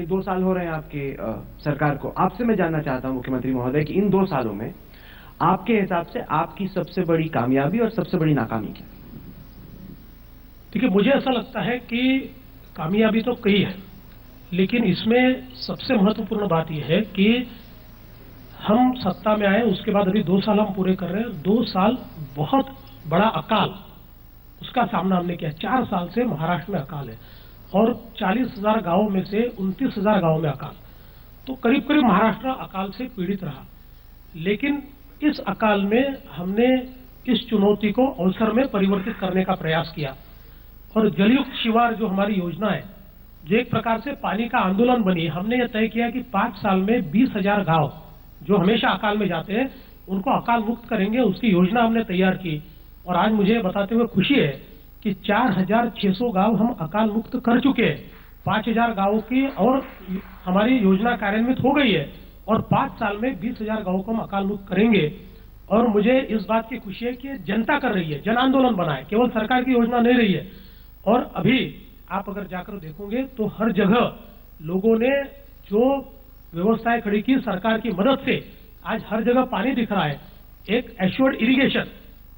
करीब 2 साल हो रहे हैं आपके सरकार को। आपसे मैं जानना चाहता हूं मुख्यमंत्री महोदय कि इन 2 सालों में आपके हिसाब से आपकी सबसे बड़ी कामयाबी और सबसे बड़ी नाकामी क्या? देखिए, मुझे ऐसा लगता है कि कामयाबी तो कई है, लेकिन इसमें सबसे महत्वपूर्ण बात यह है कि हम सत्ता में आए, उसके बाद अभी 2 साल हम पूरे कर रहे हैं। 2 साल बहुत बड़ा अकाल, उसका सामना हमने किया। 4 साल से महाराष्ट्र में अकाल है और 40,000 गांवों में से 29,000 गांवों में अकाल। तो करीब करीब महाराष्ट्र अकाल से पीड़ित रहा। लेकिन इस अकाल में हमने इस चुनौती को अवसर में परिवर्तित करने का प्रयास किया और जलयुक्त शिवार जो हमारी योजना है, जो एक प्रकार से पानी का आंदोलन बनी, हमने यह तय किया कि 5 साल में 20,000 गांव जो हमेशा अकाल में जाते हैं उनको अकाल मुक्त करेंगे। उसकी योजना हमने तैयार की और आज मुझे बताते हुए खुशी है कि 4,600 गांव हम अकाल मुक्त कर चुके हैं। 5,000 गांवों की और हमारी योजना कार्यान्वित हो गई है और 5 साल में 20,000 गांवों को हम अकाल मुक्त करेंगे। और मुझे इस बात की खुशी है कि जनता कर रही है, जन आंदोलन बना है, केवल सरकार की योजना नहीं रही है। और अभी आप अगर जाकर देखोगे तो हर जगह लोगों ने जो व्यवस्थाएं खड़ी की सरकार की मदद से, आज हर जगह पानी दिख रहा है। एक एश्योर्ड इरिगेशन,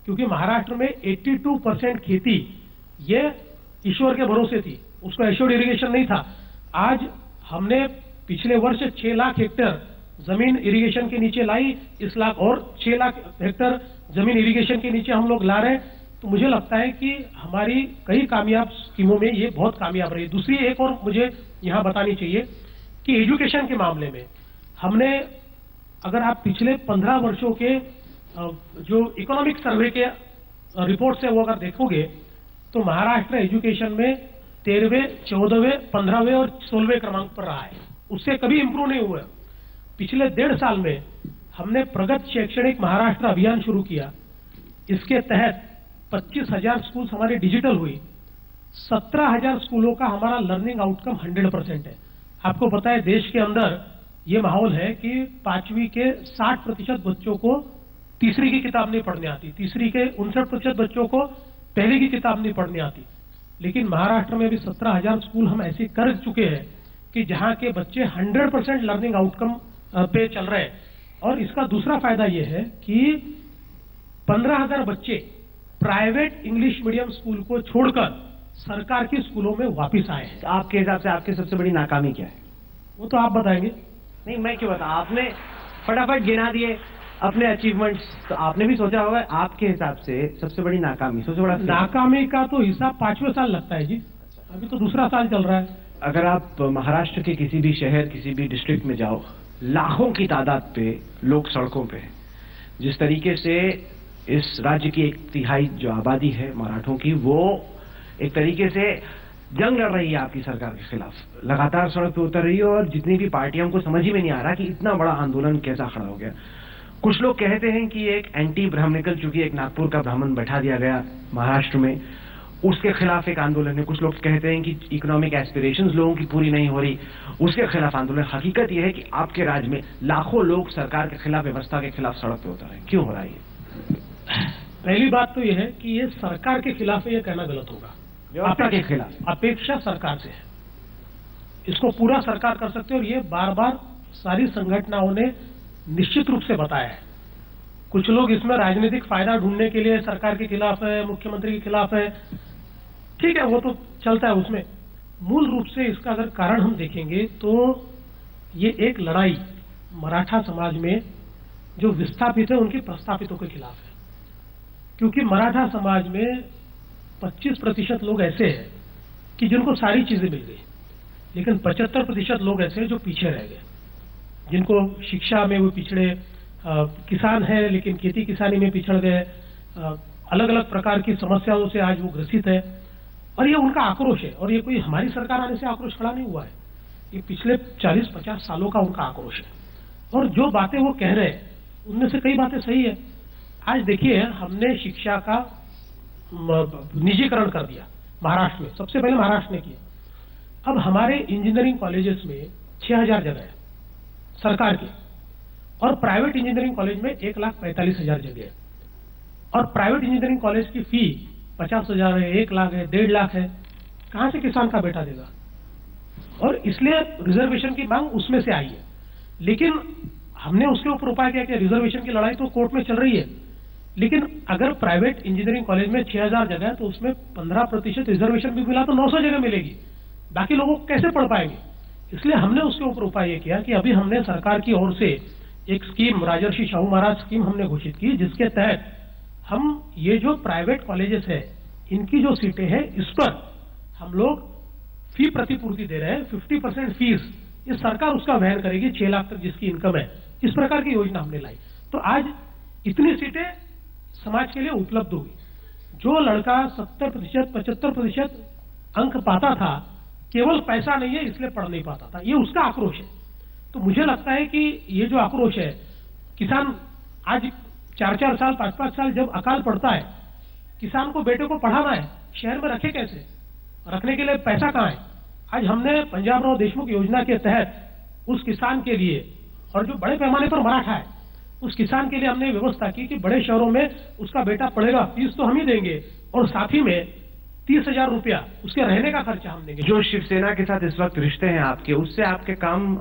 क्योंकि महाराष्ट्र में 82% खेती ये ईश्वर के भरोसे थी, उसको एश्योर्ड इरिगेशन नहीं था। आज हमने पिछले वर्ष 6 लाख हेक्टेयर जमीन इरिगेशन के नीचे लाई, इस लाख और 6 लाख हेक्टेयर जमीन इरिगेशन के नीचे हम लोग ला रहे हैं। तो मुझे लगता है कि हमारी कई कामयाब स्कीमों में ये बहुत कामयाब रही। दूसरी एक और मुझे यहाँ बतानी चाहिए कि एजुकेशन के मामले में हमने, अगर आप पिछले 15 वर्षों के जो इकोनॉमिक सर्वे के रिपोर्ट से वो अगर देखोगे तो महाराष्ट्र एजुकेशन में 13वें, 14वें, 15वें और 16वें क्रमांक पर रहा है, उससे कभी इंप्रूव नहीं हुआ। पिछले 1.5 साल में हमने प्रगत शैक्षणिक महाराष्ट्र अभियान शुरू किया। इसके तहत 25,000 स्कूल हमारे डिजिटल हुई। 17,000 स्कूलों का हमारा लर्निंग आउटकम 100% है। आपको पता है देश के अंदर ये माहौल है कि 5वीं के 60% बच्चों को तीसरी की किताब नहीं पढ़ने आती, तीसरी के 59% बच्चों को पहली की किताब नहीं पढ़ने आती। लेकिन महाराष्ट्र में भी 17,000 स्कूल हम ऐसे कर चुके हैं कि जहां के बच्चे 100% लर्निंग आउटकम पे चल रहे हैं। और इसका दूसरा फायदा यह है कि 15,000 बच्चे प्राइवेट इंग्लिश मीडियम स्कूल को छोड़कर सरकार के स्कूलों में वापस आए हैं। आपके हिसाब से आपकी सबसे बड़ी नाकामी क्या है? वो तो आप बताएंगे। नहीं, मैं क्यों बता, आपने फटाफट गिना दिए अपने अचीवमेंट्स, तो आपने भी सोचा होगा आपके हिसाब से सबसे बड़ी नाकामी, सबसे बड़ा नाकामी का तो हिसाब 5वें साल लगता है जी, अभी तो दूसरा साल चल रहा है। अगर आप महाराष्ट्र के किसी भी शहर, किसी भी डिस्ट्रिक्ट में जाओ, लाखों की तादाद पे लोग सड़कों पे हैं। जिस तरीके से इस राज्य की 1/3 जो आबादी है मराठों की, वो एक तरीके से जंग लड़ रही है आपकी सरकार के खिलाफ, लगातार सड़क पे उतर रही है। और जितनी भी पार्टियां, को समझ ही में नहीं आ रहा कि इतना बड़ा आंदोलन कैसा खड़ा हो गया। कुछ लोग कहते हैं कि एक एंटी ब्राह्मणिकल, चूंकि एक नागपुर का ब्राह्मण बैठा दिया गया महाराष्ट्र में, उसके खिलाफ एक आंदोलन है। कुछ लोग कहते हैं कि इकोनॉमिक एस्पिरेशंस लोगों की पूरी नहीं हो रही, उसके खिलाफ आंदोलन। हकीकत यह है कि आपके राज्य में लाखों लोग सरकार के खिलाफ, व्यवस्था के खिलाफ सड़क पे उतर रहे हैं। क्यों हो रहा है ये? पहली बात तो यह है कि ये सरकार के खिलाफ है, ये कहना गलत होगा। व्यवस्था के खिलाफ अपेक्षा सरकार से है, इसको पूरा सरकार कर सकते है। और ये बार बार सारी संगठनाओं ने निश्चित रूप से बताया है। कुछ लोग इसमें राजनीतिक फायदा ढूंढने के लिए सरकार के खिलाफ है, मुख्यमंत्री के खिलाफ है, ठीक है, वो तो चलता है उसमें। मूल रूप से इसका अगर कारण हम देखेंगे तो ये एक लड़ाई मराठा समाज में जो विस्थापित है उनके प्रस्थापितों के खिलाफ है। क्योंकि मराठा समाज में 25% लोग ऐसे हैं कि जिनको सारी चीजें मिल गई, लेकिन 75% लोग ऐसे हैं जो पीछे रह गए, जिनको शिक्षा में वो पिछड़े, किसान है लेकिन खेती किसानी में पिछड़ गए, अलग अलग प्रकार की समस्याओं से आज वो ग्रसित है। और ये उनका आक्रोश है। और ये कोई हमारी सरकार आने से आक्रोश खड़ा नहीं हुआ है, ये पिछले 40-50 सालों का उनका आक्रोश है। और जो बातें वो कह रहे हैं उनमें से कई बातें सही है। आज देखिए, हमने शिक्षा का निजीकरण कर दिया महाराष्ट्र में, सबसे पहले महाराष्ट्र ने किया। अब हमारे इंजीनियरिंग कॉलेजेस में 6,000 जगह है सरकार की, और प्राइवेट इंजीनियरिंग कॉलेज में 1,45,000 जगह है। और प्राइवेट इंजीनियरिंग कॉलेज की फी 50,000 है, 1 लाख है, 1.5 लाख है। कहां से किसान का बेटा देगा? और इसलिए रिजर्वेशन की मांग उसमें से आई है। लेकिन हमने उसके ऊपर उपाय किया कि रिजर्वेशन की लड़ाई तो कोर्ट में चल रही है, लेकिन अगर प्राइवेट इंजीनियरिंग कॉलेज में 6000 जगह है तो उसमें 15% रिजर्वेशन भी मिला तो 900 जगह मिलेगी, बाकी लोगों को कैसे पढ़ पाएंगे। इसलिए हमने उसके ऊपर उपाय ये किया कि अभी हमने सरकार की ओर से एक स्कीम, राजर्षि शाहू महाराज स्कीम हमने घोषित की, जिसके तहत हम ये जो प्राइवेट कॉलेजेस है इनकी जो सीटें हैं इस पर हम लोग फी प्रतिपूर्ति दे रहे हैं। 50% फीस ये सरकार उसका वहन करेगी, 6 लाख तक जिसकी इनकम है। इस प्रकार की योजना हमने लाई, तो आज इतनी सीटें समाज के लिए उपलब्ध होगी। जो लड़का 70%, 75% अंक पाता था, केवल पैसा नहीं है इसलिए पढ़ नहीं पाता था, ये उसका आक्रोश है। तो मुझे लगता है कि ये जो आक्रोश है, किसान आज 4-4 साल, 5-5 साल जब अकाल पड़ता है, किसान को बेटे को पढ़ाना है, शहर में रखे कैसे, रखने के लिए पैसा कहाँ है। आज हमने पंजाबराव देशमुख योजना के तहत उस किसान के लिए, और जो बड़े पैमाने पर मराठा है, उस किसान के लिए हमने व्यवस्था की कि बड़े शहरों में उसका बेटा पढ़ेगा, फीस तो हम ही देंगे और साथ ही में 30,000 रुपया उसके रहने का खर्चा हम देंगे। जो शिवसेना के साथ इस वक्त रिश्ते हैं आपके, उससे आपके काम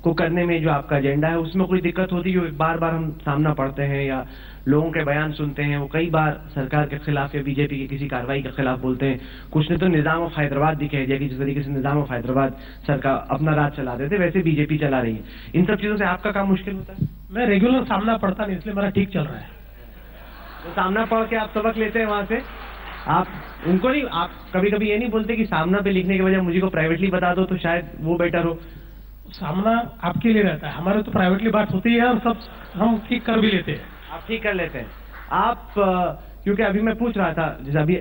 को करने में जो आपका एजेंडा है उसमें कोई दिक्कत होती है? बार बार हम सामना पड़ते हैं या लोगों के बयान सुनते हैं, वो कई बार सरकार के खिलाफ या बीजेपी की किसी कार्रवाई के खिलाफ बोलते हैं। कुछ ने तो निजाम ऑफ हैदराबाद भी कह दिया कि जिस तरीके से निजाम ऑफ हैदराबाद सरकार अपना राज चला देते वैसे बीजेपी चला रही है। इन सब चीजों से आपका काम मुश्किल होता है? मैं रेगुलर सामना पड़ता नहीं, इसलिए मेरा ठीक चल रहा है। तो सामना पढ़ के आप सबक लेते हैं वहां से, आप उनको नहीं, आप कभी कभी ये नहीं बोलते कि सामना पे लिखने के बजाय मुझे को प्राइवेटली बता दो तो शायद वो बेटर हो? सामना आपके लिए रहता है, हमारे तो प्राइवेटली बात होती है और सब हम ठीक कर भी लेते हैं। आप ठीक कर लेते हैं। आप क्योंकि अभी मैं पूछ रहा था, जैसे अभी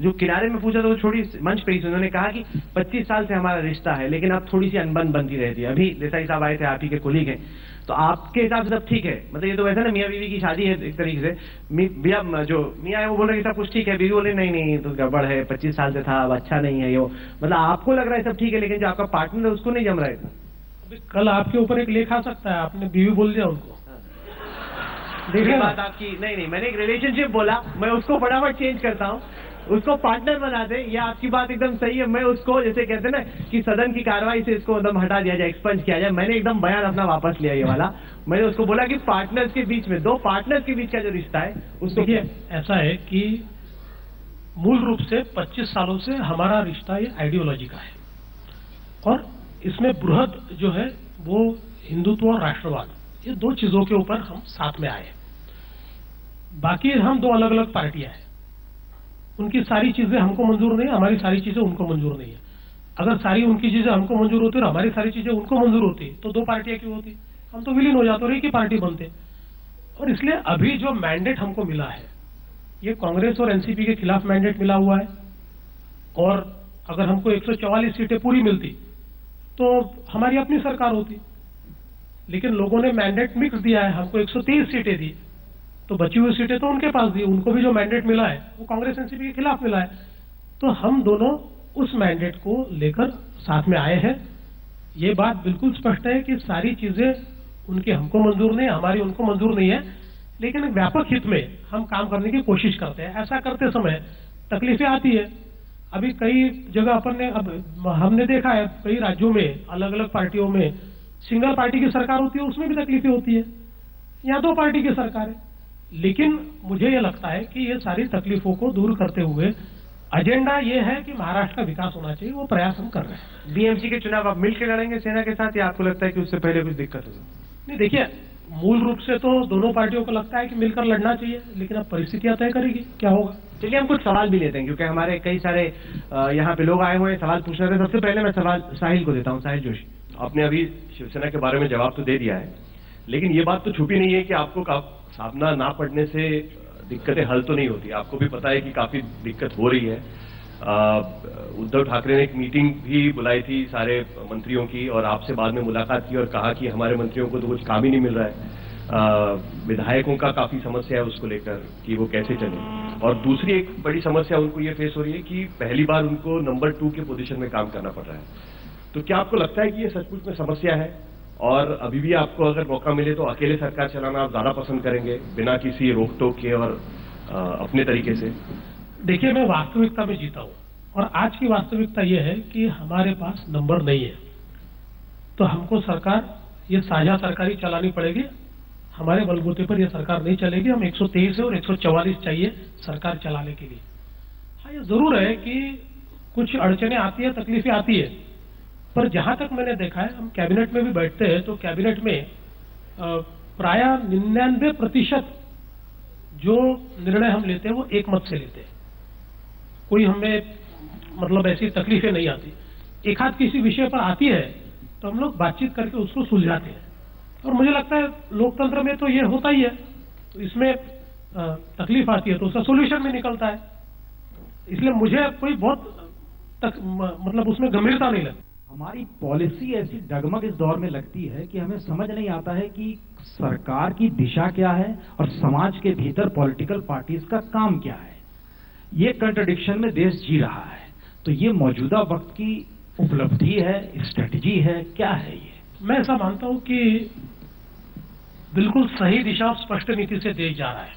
जो किनारे में पूछा था वो छोड़ी मंच पे ही से उन्होंने कहा कि 25 साल से हमारा रिश्ता है, लेकिन अब थोड़ी सी अनबन बनती रहती है। अभी देसाई साहब आए थे, आप ही के कोलीग हैं, तो आपके हिसाब से सब ठीक है? मतलब ये तो वैसा ना मियाँ बीवी की शादी है एक तरीके से, भैया जो मियाँ है वो बोल रहे कि सब कुछ ठीक है, बीवी बोले नहीं नहीं तो गड़बड़ है, 25 साल से था, अब अच्छा नहीं है ये। मतलब आपको लग रहा है सब ठीक है, लेकिन जो आपका पार्टनर है उसको नहीं जम रहा है। अभी कल आपके ऊपर एक लेख आ सकता है, आपने बीवी बोल दिया उनको। देखिए बात आपकी नहीं, मैंने एक रिलेशनशिप बोला, मैं उसको फटाफट चेंज करता हूँ, उसको पार्टनर बना दे। ये आपकी बात एकदम सही है। मैं उसको जैसे कहते हैं ना कि सदन की कार्रवाई से इसको एकदम हटा दिया जाए, एक्सपंज किया जाए, मैंने एकदम बयान अपना वापस लिया ये वाला। मैंने उसको बोला कि पार्टनर्स के बीच में, 2 पार्टनर्स के बीच का जो रिश्ता है उसको। देखिए ऐसा है कि मूल रूप से 25 सालों से हमारा रिश्ता ये आइडियोलॉजी का है, और इसमें बृहद जो है वो हिंदुत्व और राष्ट्रवाद, ये 2 चीजों के ऊपर हम साथ में आए। बाकी हम 2 अलग अलग पार्टियां हैं, उनकी सारी चीजें हमको मंजूर नहीं है, हमारी सारी चीजें उनको मंजूर नहीं है। अगर सारी उनकी चीजें हमको मंजूर होती और हमारी सारी चीजें उनको मंजूर होती तो 2 पार्टियां क्यों होती? हम तो विलीन हो जाते और एक ही पार्टी बनते। और इसलिए अभी जो मैंडेट हमको मिला है ये कांग्रेस और एनसीपी के खिलाफ मैंडेट मिला हुआ है, और अगर हमको 144 सीटें पूरी मिलती तो हमारी अपनी सरकार होती। लेकिन लोगों ने मैंडेट मिक्स दिया है, हमको 123 सीटें दी, तो बची हुई सीटें तो उनके पास दी, उनको भी जो मैंडेट मिला है वो कांग्रेस एनसीपी के खिलाफ मिला है। तो हम दोनों उस मैंडेट को लेकर साथ में आए हैं। ये बात बिल्कुल स्पष्ट है कि सारी चीजें उनकी हमको मंजूर नहीं है, हमारी उनको मंजूर नहीं है, लेकिन व्यापक हित में हम काम करने की कोशिश करते हैं। ऐसा करते समय तकलीफें आती है। अभी कई जगह अपन ने, अब हमने देखा है कई राज्यों में अलग अलग पार्टियों में सिंगल पार्टी की सरकार होती है, उसमें भी तकलीफें होती है। यहाँ 2 पार्टी की सरकार है। लेकिन मुझे ये लगता है कि ये सारी तकलीफों को दूर करते हुए एजेंडा ये है कि महाराष्ट्र का विकास होना चाहिए, वो प्रयास हम कर रहे हैं। बीएमसी के चुनाव आप मिलकर लड़ेंगे सेना के साथ, या आपको लगता है कि उससे पहले कुछ दिक्कत होगी? नहीं, देखिए मूल रूप से तो दोनों पार्टियों को लगता है कि मिलकर लड़ना चाहिए, लेकिन अब परिस्थितियां तय करेगी क्या होगा। चलिए हम कुछ सवाल भी लेते हैं, क्योंकि हमारे कई सारे यहाँ पे लोग आए हुए हैं सवाल पूछने थे। सबसे पहले मैं सवाल साहिल को देता हूँ। साहिल जोशी, आपने अभी शिवसेना के बारे में जवाब तो दे दिया है, लेकिन ये बात तो छुपी नहीं है कि आपको सामना ना पड़ने से दिक्कतें हल तो नहीं होती। आपको भी पता है कि काफी दिक्कत हो रही है। उद्धव ठाकरे ने एक मीटिंग भी बुलाई थी सारे मंत्रियों की, और आपसे बाद में मुलाकात की और कहा कि हमारे मंत्रियों को तो कुछ काम ही नहीं मिल रहा है। विधायकों का काफी समस्या है उसको लेकर कि वो कैसे चले। और दूसरी एक बड़ी समस्या उनको ये फेस हो रही है कि पहली बार उनको नंबर 2 के पोजीशन में काम करना पड़ रहा है। तो क्या आपको लगता है कि ये सचमुच में समस्या है, और अभी भी आपको अगर मौका मिले तो अकेले सरकार चलाना आप ज्यादा पसंद करेंगे, बिना किसी रोक टोक के और अपने तरीके से? देखिए, मैं वास्तविकता में जीता हूं, और आज की वास्तविकता यह है कि हमारे पास नंबर नहीं है, तो हमको सरकार ये साझा सरकारी चलानी पड़ेगी। हमारे बलबूते पर यह सरकार नहीं चलेगी। हम 123 और 144 चाहिए सरकार चलाने के लिए। हाँ, ये जरूर है कि कुछ अड़चने आती है, तकलीफें आती है, पर जहां तक मैंने देखा है, हम कैबिनेट में भी बैठते हैं तो कैबिनेट में प्राय 99% जो निर्णय हम लेते हैं वो एक मत से लेते हैं। कोई हमें मतलब ऐसी तकलीफें नहीं आती। एक आध किसी विषय पर आती है तो हम लोग बातचीत करके उसको सुलझाते हैं, और मुझे लगता है लोकतंत्र में तो ये होता ही है। तो इसमें तकलीफ आती है तो उसका सोल्यूशन भी निकलता है। इसलिए मुझे कोई बहुत मतलब उसमें गंभीरता नहीं लगती। हमारी पॉलिसी ऐसी डगमग इस दौर में लगती है कि हमें समझ नहीं आता है कि सरकार की दिशा क्या है और समाज के भीतर पॉलिटिकल पार्टीज का काम क्या है। ये कंट्रडिक्शन में देश जी रहा है। तो ये मौजूदा वक्त की उपलब्धि है, स्ट्रेटजी है, क्या है ये? मैं ऐसा मानता हूं कि बिल्कुल सही दिशा और स्पष्ट नीति से देश जा रहा है।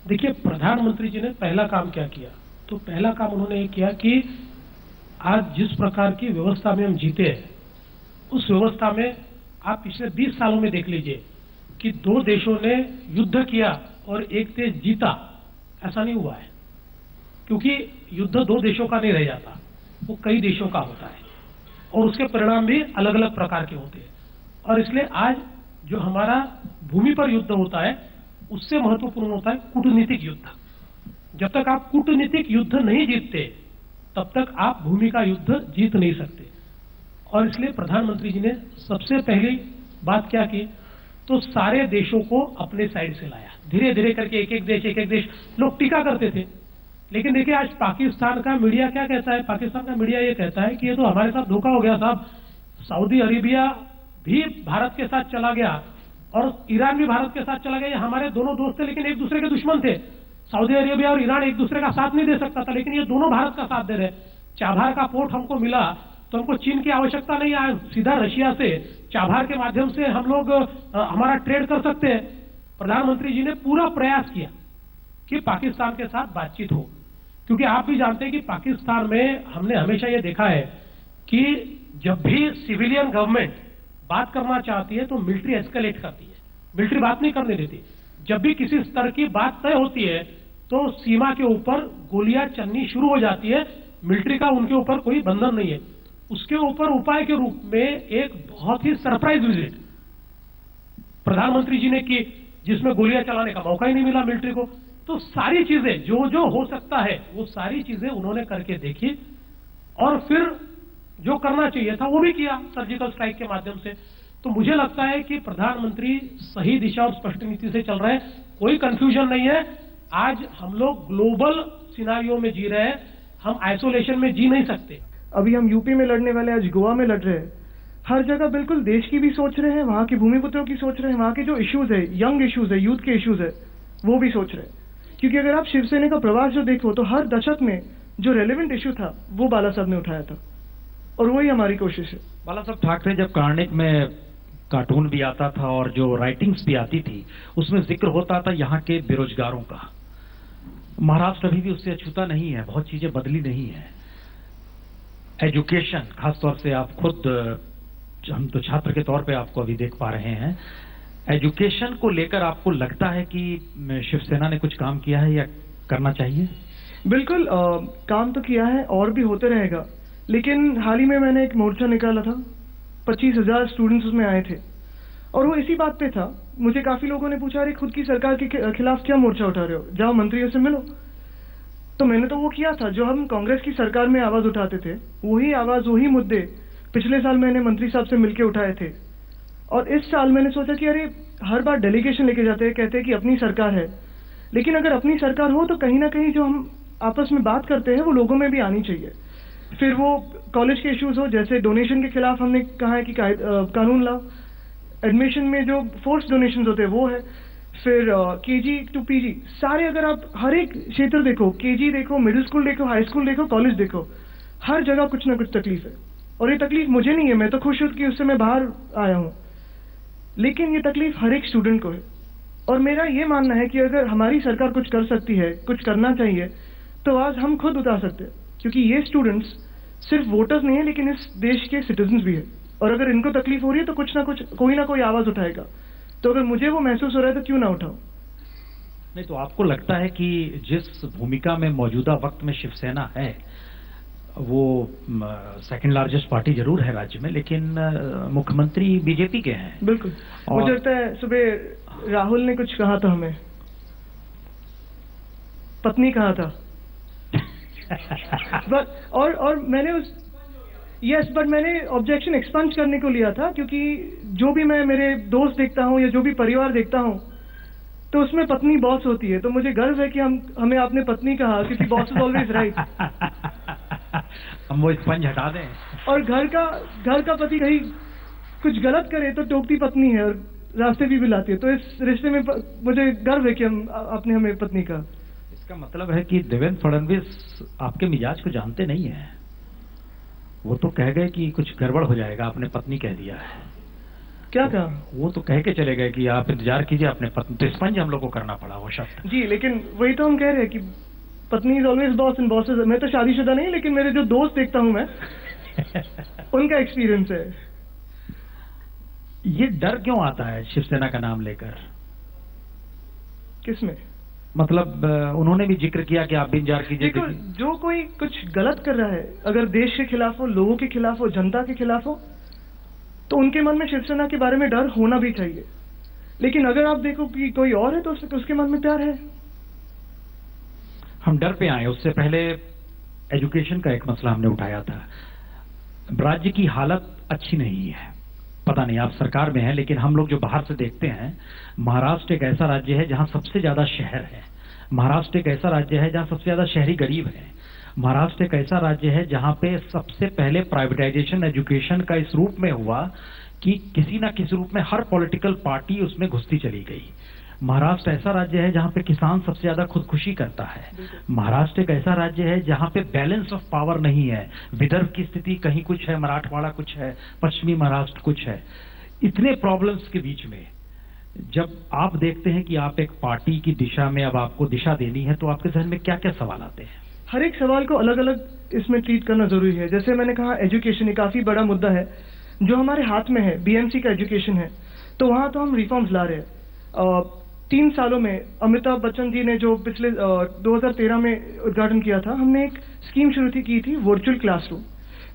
देखिए, प्रधानमंत्री जी ने पहला काम क्या किया, तो पहला काम उन्होंने ये किया कि आज जिस प्रकार की व्यवस्था में हम जीते हैं, उस व्यवस्था में आप पिछले 20 सालों में देख लीजिए कि 2 देशों ने युद्ध किया और एक देश जीता, ऐसा नहीं हुआ है। क्योंकि युद्ध 2 देशों का नहीं रह जाता, वो कई देशों का होता है, और उसके परिणाम भी अलग अलग प्रकार के होते हैं। और इसलिए आज जो हमारा भूमि पर युद्ध होता है, उससे महत्वपूर्ण होता है कूटनीतिक युद्ध। जब तक आप कूटनीतिक युद्ध नहीं जीतते, तब तक आप भूमि का युद्ध जीत नहीं सकते। और इसलिए प्रधानमंत्री जी ने सबसे पहली बात क्या की, तो सारे देशों को अपने साइड से लाया। धीरे धीरे करके एक एक देश लोग टीका करते थे। लेकिन देखिए, आज पाकिस्तान का मीडिया क्या कहता है? पाकिस्तान का मीडिया ये कहता है कि ये तो हमारे साथ धोखा हो गया साहब। सऊदी अरेबिया भी भारत के साथ चला गया और ईरान भी भारत के साथ चला गया। ये हमारे दोनों दोस्त थे, लेकिन एक दूसरे के दुश्मन थे। सऊदी अरेबिया और ईरान एक दूसरे का साथ नहीं दे सकता था, लेकिन ये दोनों भारत का साथ दे रहे। चाबहार का पोर्ट हमको मिला तो हमको चीन की आवश्यकता नहीं है, सीधा रशिया से चाबहार के माध्यम से हम लोग हमारा ट्रेड कर सकते हैं। प्रधानमंत्री जी ने पूरा प्रयास किया कि पाकिस्तान के साथ बातचीत हो, क्योंकि आप भी जानते हैं कि पाकिस्तान में हमने हमेशा यह देखा है कि जब भी सिविलियन गवर्नमेंट बात करना चाहती है तो मिलिट्री एस्केलेट करती है, मिलिट्री बात नहीं करने देती। जब भी किसी स्तर की बात तय होती है तो सीमा के ऊपर गोलियां चलनी शुरू हो जाती है। मिलिट्री का उनके ऊपर कोई बंधन नहीं है। उसके ऊपर उपाय के रूप में एक बहुत ही सरप्राइज विजिट प्रधानमंत्री जी ने की, जिसमें गोलियां चलाने का मौका ही नहीं मिला मिलिट्री को। तो सारी चीजें जो जो हो सकता है वो सारी चीजें उन्होंने करके देखी, और फिर जो करना चाहिए था वो भी किया सर्जिकल स्ट्राइक के माध्यम से। तो मुझे लगता है कि प्रधानमंत्री सही दिशा और स्पष्ट नीति से चल रहे हैं, कोई कंफ्यूजन नहीं है। आज हम लोग ग्लोबल सिनारियो में जी रहे हैं, हम आइसोलेशन में जी नहीं सकते। अभी हम यूपी में लड़ने वाले, आज गोवा में लड़ रहे हैं। हर जगह बिल्कुल देश की भी सोच रहे हैं, वहां के भूमिपुत्रों की सोच रहे हैं, वहां के जो इश्यूज है, यंग इश्यूज है, यूथ के इश्यूज है, वो भी सोच रहे हैं। क्योंकि अगर आप शिवसेना का प्रवास जो देखो तो हर दशक में जो रेलेवेंट इश्यू था वो बाला साहब ने उठाया था, और वही हमारी कोशिश है। बाला साहब ठाकरे जब कार्णिक में कार्टून भी आता था और जो राइटिंग्स भी आती थी, उसमें जिक्र होता था यहाँ के बेरोजगारों का। महाराष्ट्र अभी भी उससे अछूता नहीं है, बहुत चीजें बदली नहीं है। एजुकेशन, खासतौर से आप खुद, हम तो छात्र के तौर पे आपको अभी देख पा रहे हैं, एजुकेशन को लेकर आपको लगता है कि शिवसेना ने कुछ काम किया है या करना चाहिए? बिल्कुल काम तो किया है और भी होते रहेगा। लेकिन हाल ही में मैंने एक मोर्चा निकाला था, 25,000 स्टूडेंट्स उसमें आए थे, और वो इसी बात पे था। मुझे काफी लोगों ने पूछा, अरे खुद की सरकार के खिलाफ क्या मोर्चा उठा रहे हो, जाओ मंत्रियों से मिलो। तो मैंने तो वो किया था जो हम कांग्रेस की सरकार में आवाज उठाते थे, वही आवाज, वही मुद्दे पिछले साल मैंने मंत्री साहब से मिलकर उठाए थे। और इस साल मैंने सोचा कि अरे हर बार डेलीगेशन लेके जाते हैं, कहते हैं कि अपनी सरकार है, लेकिन अगर अपनी सरकार हो तो कहीं ना कहीं जो हम आपस में बात करते हैं वो लोगों में भी आनी चाहिए। फिर वो कॉलेज के इश्यूज हो, जैसे डोनेशन के खिलाफ हमने कहा है कि कानून लाओ, एडमिशन में जो फोर्स डोनेशन होते हैं वो है, फिर केजी टू पीजी, सारे अगर आप हर एक क्षेत्र देखो, केजी देखो, मिडिल स्कूल देखो, हाई स्कूल देखो, कॉलेज देखो, हर जगह कुछ ना कुछ तकलीफ है। और ये तकलीफ मुझे नहीं है, मैं तो खुश हूं कि उससे मैं बाहर आया हूं, लेकिन ये तकलीफ हर एक स्टूडेंट को है। और मेरा ये मानना है कि अगर हमारी सरकार कुछ कर सकती है, कुछ करना चाहिए, तो आज हम खुद उतार सकते हैं। क्योंकि ये स्टूडेंट्स सिर्फ वोटर्स नहीं है लेकिन इस देश के सिटीजन्स भी है, और अगर इनको तकलीफ हो रही है तो कुछ ना कुछ कोई ना कोई आवाज उठाएगा। तो अगर मुझे वो महसूस हो रहा है तो क्यों ना उठाऊं। नहीं तो आपको लगता है कि जिस भूमिका में मौजूदा वक्त में शिवसेना है वो सेकंड लार्जेस्ट पार्टी जरूर है राज्य में, लेकिन मुख्यमंत्री बीजेपी के हैं। बिल्कुल। मुझे लगता है सुबह राहुल ने कुछ कहा था, हमें पत्नी कहा था और मैंने बट मैंने ऑब्जेक्शन एक्सपंज करने को लिया था, क्योंकि जो भी मैं मेरे दोस्त देखता हूँ या जो भी परिवार देखता हूँ तो उसमें पत्नी बॉस होती है। तो मुझे गर्व है कि हमें आपने पत्नी कहा, क्योंकि बॉस इज ऑलवेज राइट। हम वो स्पंज हटा दें। और घर का पति कहीं कुछ गलत करे तो टोकती पत्नी है और रास्ते भी लाती है। तो इस रिश्ते में मुझे गर्व है कि आपने हमें पत्नी कहा। इसका मतलब है कि देवेंद्र फडणवीस आपके मिजाज को जानते नहीं है। वो तो कह गए कि कुछ गड़बड़ हो जाएगा, आपने पत्नी कह दिया है। क्या कहा? वो तो कह के चले गए कि आप इंतजार कीजिए अपने पत्नी। तो स्पंज हम लोग को करना पड़ा वो शब्द। जी, लेकिन वही तो हम कह रहे हैं कि पत्नी is always boss and boss is. मैं तो शादीशुदा नहीं, लेकिन मेरे जो दोस्त देखता हूं मैं उनका एक्सपीरियंस है। ये डर क्यों आता है शिवसेना का नाम लेकर? किसमें? मतलब उन्होंने भी जिक्र किया कि आप भी इंतजार कीजिए। देखो, जो कोई कुछ गलत कर रहा है, अगर देश के खिलाफ हो, लोगों के खिलाफ हो, जनता के खिलाफ हो, तो उनके मन में शिवसेना के बारे में डर होना भी चाहिए। लेकिन अगर आप देखो कि कोई और है तो उसके मन में प्यार है। हम डर पे आए, उससे पहले एजुकेशन का एक मसला हमने उठाया था। राज्य की हालत अच्छी नहीं है। पता नहीं आप सरकार में हैं, लेकिन हम लोग जो बाहर से देखते हैं, महाराष्ट्र एक ऐसा राज्य है जहां सबसे ज्यादा शहर है। महाराष्ट्र एक ऐसा राज्य है जहां सबसे ज्यादा शहरी गरीब है। महाराष्ट्र एक ऐसा राज्य है जहां पे सबसे पहले प्राइवेटाइजेशन एजुकेशन का इस रूप में हुआ कि किसी ना किसी रूप में हर पॉलिटिकल पार्टी उसमें घुसती चली गई। महाराष्ट्र ऐसा राज्य है जहां पे किसान सबसे ज्यादा खुदकुशी करता है। महाराष्ट्र एक ऐसा राज्य है जहां पे बैलेंस ऑफ पावर नहीं है। विदर्भ की स्थिति कहीं कुछ है, मराठवाड़ा कुछ है, पश्चिमी महाराष्ट्र कुछ है। इतने प्रॉब्लम्स के बीच में जब आप देखते हैं कि आप एक पार्टी की दिशा में अब आपको दिशा देनी है, तो आपके जहन में क्या क्या सवाल आते हैं? हर एक सवाल को अलग अलग इसमें ट्रीट करना जरूरी है। जैसे मैंने कहा, एजुकेशन एक काफी बड़ा मुद्दा है जो हमारे हाथ में है। बीएमसी का एजुकेशन है, तो वहां तो हम रिफॉर्म्स ला रहे हैं। 3 सालों में अमिताभ बच्चन जी ने जो पिछले 2013 में उद्घाटन किया था, हमने एक स्कीम शुरू की थी, वर्चुअल क्लासरूम।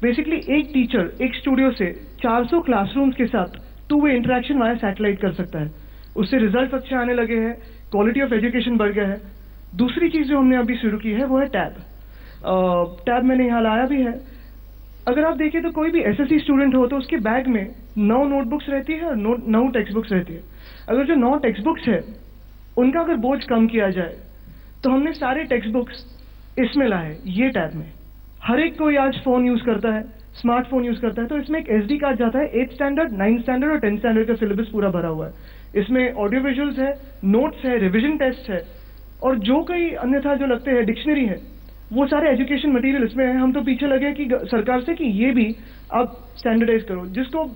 बेसिकली एक टीचर एक स्टूडियो से 400 क्लासरूम्स के साथ 2-वे इंटरेक्शन वाया सैटेलाइट कर सकता है। उससे रिजल्ट अच्छे आने लगे हैं, क्वालिटी ऑफ एजुकेशन बढ़ गया है। दूसरी चीज जो हमने अभी शुरू की है वो है टैब। टैब मैंने यहाँ लाया भी है। अगर आप देखें तो कोई भी एसएससी स्टूडेंट हो तो उसके बैग में 9 नोटबुक्स रहती है और 9 टेक्स्ट बुक्स रहती है। अगर जो 9 टेक्स्ट बुक्स है उनका अगर बोझ कम किया जाए तो हमने सारे टेक्स्ट बुक्स इसमें लाए, ये टैब में। हर एक कोई आज फोन यूज करता है, स्मार्टफोन यूज करता है, तो इसमें एक एसडी कार्ड जाता है। 8th स्टैंडर्ड, 9th स्टैंडर्ड और 10th स्टैंडर्ड का सिलेबस पूरा भरा हुआ है। इसमें ऑडियो विजुअल्स है, नोट्स है, रिविजन टेस्ट है, और जो कई अन्यथा जो लगते हैं डिक्शनरी है, वो सारे एजुकेशन मटेरियल इसमें है। हम तो पीछे लगे कि सरकार से कि ये भी आप स्टैंडर्डाइज करो,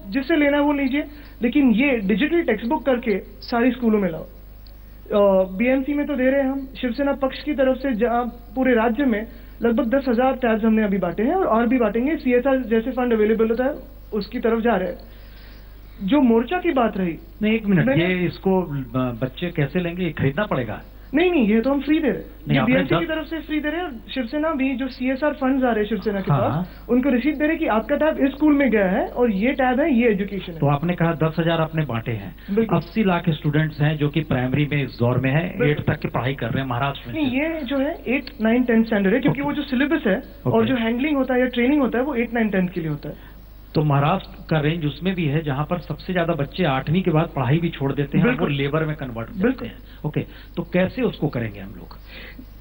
जिससे लेना है वो लीजिए, लेकिन ये डिजिटल टेक्स्ट बुक करके सारी स्कूलों में लाओ। बीएमसी में तो दे रहे हैं हम, शिवसेना पक्ष की तरफ से जहां पूरे राज्य में लगभग 10,000 टैब्स हमने अभी बांटे हैं और भी बांटेंगे। सीएसआर जैसे फंड अवेलेबल होता है उसकी तरफ जा रहे हैं। जो मोर्चा की बात रही, नहीं 1 मिनट, ये इसको बच्चे कैसे लेंगे? ये खरीदना पड़ेगा? नहीं, ये तो हम फ्री दे रहे हैं। ये बीएमसी की 10 तरफ से फ्री दे रहे हैं। और शिवसेना भी जो सीएसआर फंड्स आ रहे हैं शिवसेना के पास, उनको रिसीट दे रहे हैं कि आपका टैब इस स्कूल में गया है और ये टैब है, ये एजुकेशन है। तो आपने कहा 10,000 आपने बांटे हैं। 80 लाख स्टूडेंट्स हैं जो कि प्राइमरी में इस दौर में है, 8 तक की पढ़ाई कर रहे हैं महाराष्ट्र में। नहीं, ये जो है 8, 9, 10 स्टैंडर्ड है, क्योंकि वो जो सिलेबस है और जो हैंडलिंग होता है या ट्रेनिंग होता है वो 8, 9, 10 के लिए होता है। तो महाराष्ट्र का रेंज उसमें भी है जहां पर सबसे ज्यादा बच्चे 8वीं के बाद पढ़ाई भी छोड़ देते हैं, वो लेबर में कन्वर्ट हो जाते हैं। ओके, तो कैसे उसको करेंगे हम लोग?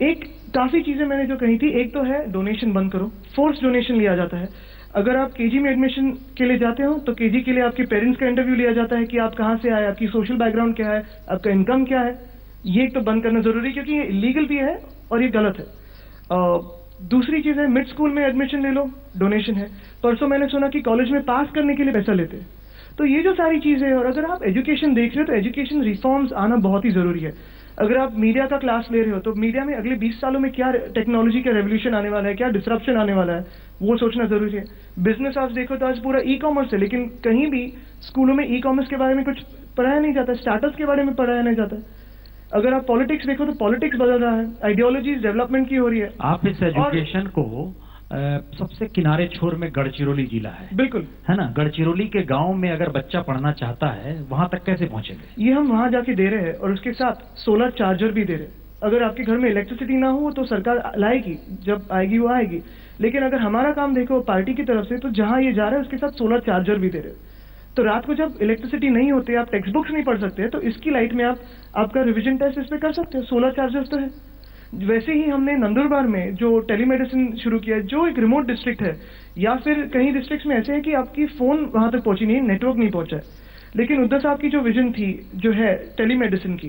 एक काफी चीजें मैंने जो कही थी, एक तो है डोनेशन बंद करो। फोर्स डोनेशन लिया जाता है। अगर आप केजी में एडमिशन के लिए जाते हो तो केजी के लिए आपके पेरेंट्स का इंटरव्यू लिया जाता है कि आप कहाँ से आए, आपकी सोशल बैकग्राउंड क्या है, आपका इनकम क्या है। ये एक तो बंद करना जरूरी, क्योंकि ये इलीगल भी है और ये गलत है। दूसरी चीज है, मिड स्कूल में एडमिशन ले लो, डोनेशन है। परसों मैंने सुना कि कॉलेज में पास करने के लिए पैसा लेते हैं। तो ये जो सारी चीजें हैं, और अगर आप एजुकेशन देख रहे हो तो एजुकेशन रिफॉर्म्स आना बहुत ही जरूरी है। अगर आप मीडिया का क्लास ले रहे हो तो मीडिया में अगले 20 सालों में क्या टेक्नोलॉजी का रेवोल्यूशन आने वाला है, क्या डिसरप्शन आने वाला है, वो सोचना जरूरी है। बिजनेस आप देखो तो आज पूरा ई कॉमर्स है, लेकिन कहीं भी स्कूलों में ई कॉमर्स के बारे में कुछ पढ़ाया नहीं जाता, स्टार्टअप्स के बारे में पढ़ाया नहीं जाता। अगर आप पॉलिटिक्स देखो तो पॉलिटिक्स बदल रहा है, आइडियोलॉजीज डेवलपमेंट की हो रही है। आप इस एजुकेशन को सबसे किनारे छोर में गढ़चिरौली जिला है, बिल्कुल है ना। गढ़चिरौली के गांव में अगर बच्चा पढ़ना चाहता है वहां तक कैसे पहुंचेंगे? ये हम वहां जाके दे रहे हैं और उसके साथ सोलर चार्जर भी दे रहे हैं। अगर आपके घर में इलेक्ट्रिसिटी ना हो तो सरकार लाएगी, जब आएगी वो आएगी। लेकिन अगर हमारा काम देखो पार्टी की तरफ से, तो जहां ये जा रहा है उसके साथ सोलर चार्जर भी दे रहे हैं। तो रात को जब इलेक्ट्रिसिटी नहीं होती, आप टेक्स्ट बुक्स नहीं पढ़ सकते, तो इसकी लाइट में आप आपका रिवीजन टेस्ट इस पे कर सकते हो। सोलर चार्जर्स तो है। वैसे ही हमने नंदुरबार में जो टेलीमेडिसिन शुरू किया है, जो एक रिमोट डिस्ट्रिक्ट है, या फिर कहीं डिस्ट्रिक्ट्स में ऐसे है कि आपकी फोन वहां तक पहुंची नहीं, नेटवर्क नहीं पहुंचा है, लेकिन उद्धव साहब की जो विजन थी जो है टेलीमेडिसिन की,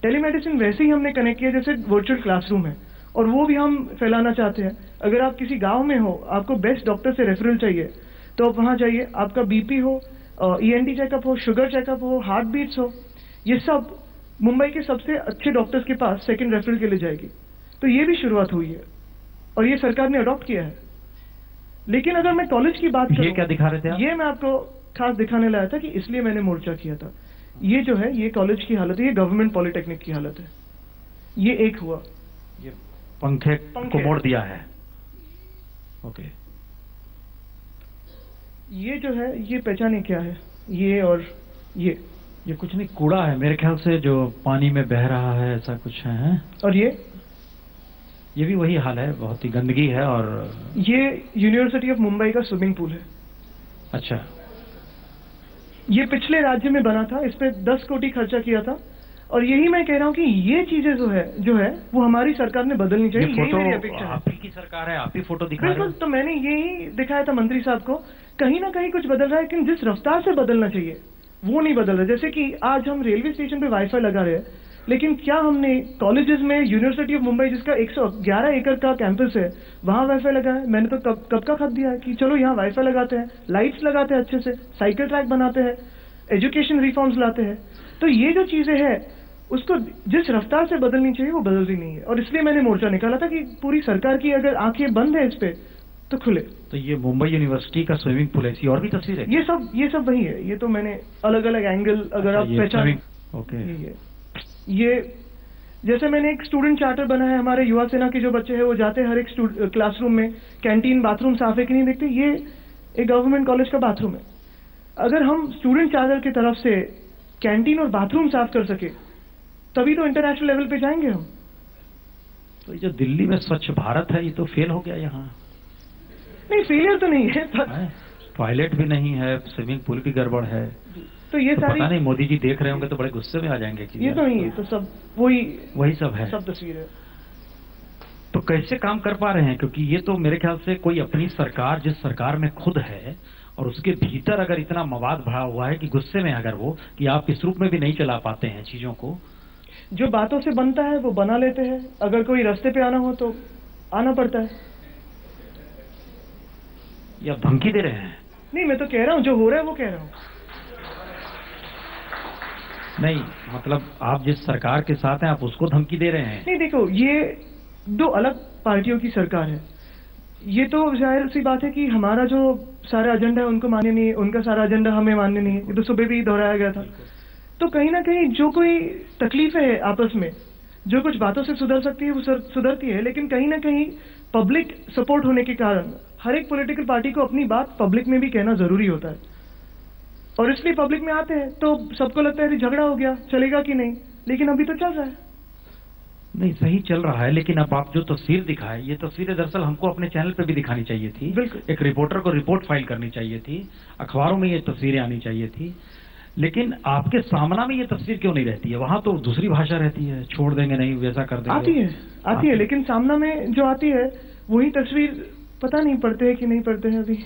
टेलीमेडिसिन वैसे ही हमने कनेक्ट किया जैसे वर्चुअल क्लासरूम है, और वो भी हम फैलाना चाहते हैं। अगर आप किसी गांव में हो, आपको बेस्ट डॉक्टर से रेफरल चाहिए, तो आप वहां जाइए। आपका बीपी हो, ENT चेकअप हो, शुगर चेकअप हो, हार्ट बीट्स हो, ये सब मुंबई के सबसे अच्छे डॉक्टर्स के पास सेकंड रेफरल के लिए जाएगी। तो ये भी शुरुआत हुई है और ये सरकार ने अडॉप्ट किया है। लेकिन अगर मैं कॉलेज की बात करूं, ये क्या दिखा रहे थे आप? ये मैं आपको खास दिखाने लाया था कि इसलिए मैंने मोर्चा किया था। ये जो है, ये कॉलेज की हालत है, ये गवर्नमेंट पॉलिटेक्निक की हालत है। ये एक हुआ, ये पंखे को मोड़ दिया है। ओके, ये जो है, ये पहचाने क्या है, ये और ये कुछ नहीं, कूड़ा है मेरे ख्याल से जो पानी में बह रहा है, ऐसा कुछ है। और ये भी वही हाल है, बहुत ही गंदगी है। और ये यूनिवर्सिटी ऑफ मुंबई का स्विमिंग पूल है। अच्छा, ये पिछले राज्य में बना था, इस पे 10 कोटी खर्चा किया था। और यही मैं कह रहा हूँ कि ये चीजें जो है वो हमारी सरकार ने बदलनी चाहिए। यही मेरी अपेक्षा है। आप ही की सरकार है, आप ही फोटो दिखा रहे बिल्कुल, हो। तो मैंने यही दिखाया था मंत्री साहब को, कहीं ना कहीं कुछ बदल रहा है, लेकिन जिस रफ्तार से बदलना चाहिए वो नहीं बदल रहा। जैसे कि आज हम रेलवे स्टेशन पे वाईफाई लगा रहे हैं, लेकिन क्या हमने कॉलेजेस में यूनिवर्सिटी ऑफ मुंबई जिसका 111 एकड़ का कैंपस है, वहां वाईफाई लगा है? मैंने तो कब का खत दिया है कि चलो यहाँ वाईफाई लगाते हैं, लाइट्स लगाते हैं, अच्छे से साइकिल ट्रैक बनाते हैं, एजुकेशन रिफॉर्म्स लाते हैं। तो ये जो चीजें हैं उसको जिस रफ्तार से बदलनी चाहिए वो बदल रही नहीं है। और इसलिए मैंने मोर्चा निकाला था कि पूरी सरकार की अगर आंखें बंद है इस पे तो खुले। तो ये मुंबई यूनिवर्सिटी का स्विमिंग पूल है, ऐसी और भी तस्वीर है? ये सब वही है। ये तो मैंने अलग अलग एंगल, अगर आप पहचान, ओके, ये जैसे मैंने एक स्टूडेंट चार्टर बना है। हमारे युवा सेना के जो बच्चे हैं वो जाते हैं हर एक क्लासरूम में, कैंटीन बाथरूम साफ है कि नहीं देखते। ये एक गवर्नमेंट कॉलेज का बाथरूम है। अगर हम स्टूडेंट चार्टर की तरफ से कैंटीन और बाथरूम साफ कर सके तभी तो इंटरनेशनल लेवल पे जाएंगे हम। तो ये जो दिल्ली में स्वच्छ भारत है, ये तो फेल हो गया यहाँ। नहीं, फेलियर तो नहीं है, टॉयलेट भी नहीं है, स्विमिंग पूल भी गड़बड़ है। तो ये सारी, पता नहीं मोदी जी देख रहे होंगे तो बड़े गुस्से में आ जाएंगे कि ये तो नहीं है, तो सब वही सब है, सब तस्वीर है। तो कैसे काम कर पा रहे हैं? क्योंकि ये तो मेरे ख्याल से कोई अपनी सरकार, जिस सरकार में खुद है और उसके भीतर अगर इतना मवाद भरा हुआ है कि गुस्से में अगर वो कि आप इस रूप में भी नहीं चला पाते हैं चीजों को। जो बातों से बनता है वो बना लेते हैं, अगर कोई रास्ते पे आना हो तो आना पड़ता है। या धमकी दे रहे हैं? नहीं, मैं तो कह रहा हूँ जो हो रहा है वो कह रहा हूँ। नहीं, मतलब आप जिस सरकार के साथ हैं आप उसको धमकी दे रहे हैं? नहीं, देखो, ये दो अलग पार्टियों की सरकार है। ये तो जाहिर सी बात है कि हमारा जो सारा एजेंडा है उनको मान्य नहीं है, उनका सारा एजेंडा हमें मान्य नहीं है। ये तो सुबह भी दोहराया गया था। तो कहीं ना कहीं जो कोई तकलीफ है आपस में, जो कुछ बातों से सुधर सकती है वो सुधरती है, लेकिन कहीं ना कहीं पब्लिक सपोर्ट होने के कारण हर एक पॉलिटिकल पार्टी को अपनी बात पब्लिक में भी कहना जरूरी होता है। और इसलिए पब्लिक में आते हैं तो सबको लगता है कि झगड़ा हो गया, चलेगा कि नहीं, लेकिन अभी तो चल रहा है। नहीं, सही चल रहा है, लेकिन अब आप जो तस्वीर दिखाए, ये तस्वीरें दरअसल हमको अपने चैनल पे भी दिखानी चाहिए थी। बिल्कुल, एक रिपोर्टर को रिपोर्ट फाइल करनी चाहिए थी, अखबारों में ये तस्वीरें आनी चाहिए थी। लेकिन आपके सामना में ये तस्वीर क्यों नहीं रहती है? वहां तो दूसरी भाषा रहती है, छोड़ देंगे नहीं, वैसा कर देंगे। आती है, लेकिन सामना में जो आती है वही तस्वीर पता नहीं पढ़ते हैं कि नहीं पढ़ते हैं अभी।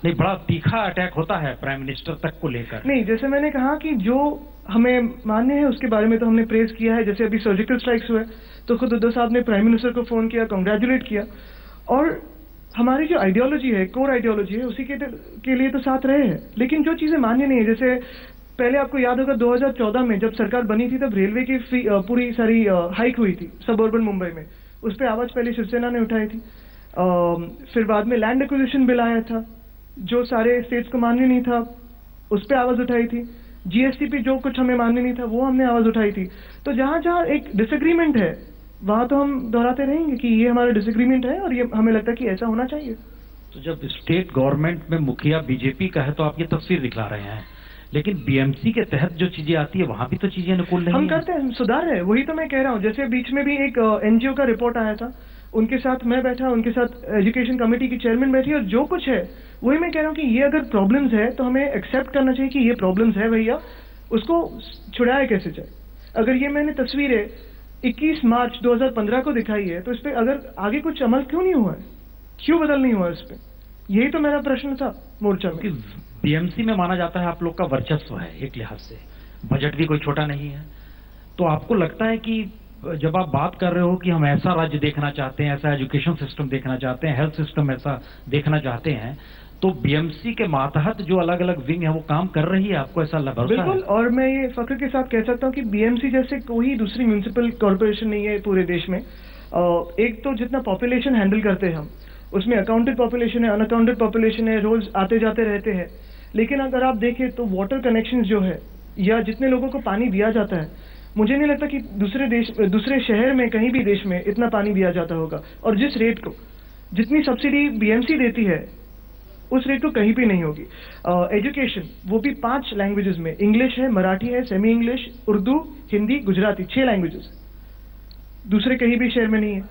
नहीं, बड़ा तीखा अटैक होता है प्राइम मिनिस्टर तक को लेकर। नहीं, जैसे मैंने कहा कि जो हमें मान्य है उसके बारे में तो हमने प्रेज किया है। जैसे अभी सर्जिकल स्ट्राइक्स हुए तो खुद उद्धव साहब ने प्राइम मिनिस्टर को फोन किया, कांग्रेचुलेट किया। और हमारी जो आइडियोलॉजी है, कोर आइडियोलॉजी है, उसी के लिए तो साथ रहे हैं। लेकिन जो चीजें मान्य नहीं है, जैसे पहले आपको याद होगा 2014 में जब सरकार बनी थी तब रेलवे की पूरी सारी हाइक हुई थी सबअर्बन मुंबई में, उस पर आवाज पहले शिवसेना ने उठाई थी। फिर बाद में लैंड एक्विजिशन बिल आया था जो सारे स्टेट्स को मान्य नहीं था, उस पर आवाज उठाई थी। जीएसटी पे जो कुछ हमें मान्य नहीं था वो हमने आवाज उठाई थी। तो जहां जहां एक डिसएग्रीमेंट है वहां तो हम दोहराते रहेंगे कि ये हमारा डिसएग्रीमेंट है और ये हमें लगता है कि ऐसा होना चाहिए। तो जब स्टेट गवर्नमेंट में मुखिया बीजेपी का है तो आप ये तस्वीर दिखला रहे हैं, लेकिन बीएमसी के तहत जो चीजें आती है वहां भी तो चीजें अनुकूल नहीं हम करते हैं, हम सुधार रहे हैं, वही तो मैं कह रहा हूँ। जैसे बीच में भी एक एनजीओ का रिपोर्ट आया था, उनके साथ मैं बैठा, उनके साथ एजुकेशन कमेटी की चेयरमैन बैठी, और जो कुछ है वही मैं कह रहा हूँ कि ये अगर प्रॉब्लम्स है तो हमें एक्सेप्ट करना चाहिए कि ये प्रॉब्लम्स है भैया, उसको छुड़ाया कैसे जाए। अगर ये मैंने तस्वीरें 21 मार्च 2015 को दिखाई है तो इस पर अगर आगे कुछ अमल क्यों नहीं हुआ है, क्यों बदल नहीं हुआ इस पर, यही तो मेरा प्रश्न था मोर्चा में। बीएमसी में माना जाता है आप लोग का वर्चस्व है एक लिहाज से, बजट भी कोई छोटा नहीं है, तो आपको लगता है कि जब आप बात कर रहे हो कि हम ऐसा राज्य देखना चाहते हैं, ऐसा एजुकेशन सिस्टम देखना चाहते हैं, हेल्थ सिस्टम ऐसा देखना चाहते हैं, तो बीएमसी के मातहत जो अलग अलग विंग है वो काम कर रही है, आपको ऐसा लग रहा है? बिल्कुल, और मैं ये फख्र के साथ कह सकता हूँ कि बीएमसी जैसे कोई दूसरी म्यूनिसिपल कॉर्पोरेशन नहीं है पूरे देश में। एक तो जितना पॉपुलेशन हैंडल करते हैं हम, उसमें अकाउंटेड पॉपुलेशन है, अनअकाउंटेड पॉपुलेशन है, रोज आते जाते रहते हैं। लेकिन अगर आप देखें तो वाटर कनेक्शन जो है या जितने लोगों को पानी दिया जाता है, मुझे नहीं लगता कि दूसरे शहर में कहीं भी देश में इतना पानी दिया जाता होगा। और जिस रेट को, जितनी सब्सिडी बीएमसी देती है उस रेट को कहीं भी नहीं होगी। एजुकेशन वो भी 5 लैंग्वेजेस में, इंग्लिश है, मराठी है, semi English, Urdu, Hindi, Gujarati, 6 languages, दूसरे कहीं भी शहर में नहीं है।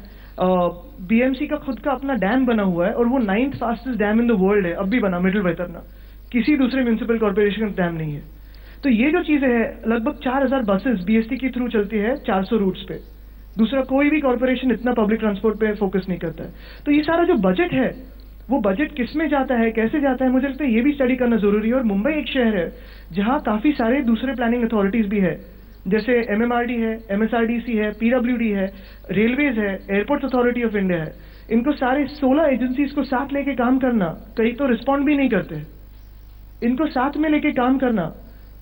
बीएमसी का खुद का अपना डैम बना हुआ है और वो 9th fastest dam in the world है, अब भी बना, मिडिल वैतरना, किसी दूसरे म्यूनिसिपल कॉर्पोरेशन का डैम नहीं है। तो ये जो चीजें हैं, लगभग 4000 बसेस बीएसटी के थ्रू चलती है 400 रूट्स पे, दूसरा कोई भी कॉर्पोरेशन इतना पब्लिक ट्रांसपोर्ट पे फोकस नहीं करता है। तो ये सारा जो बजट है वो बजट किस में जाता है, कैसे जाता है, मुझे लगता है ये भी स्टडी करना जरूरी है। और मुंबई एक शहर है जहां काफी सारे दूसरे प्लानिंग अथॉरिटीज भी है, जैसे एमएमआरडी है, एमएसआरडीसी है, पीडब्ल्यूडी है, रेलवेज है, एयरपोर्ट्स अथॉरिटी ऑफ इंडिया है। इनको सारे 16 एजेंसीज को साथ लेके काम करना, कई तो रिस्पॉन्ड भी नहीं करते, इनको साथ में लेके काम करना,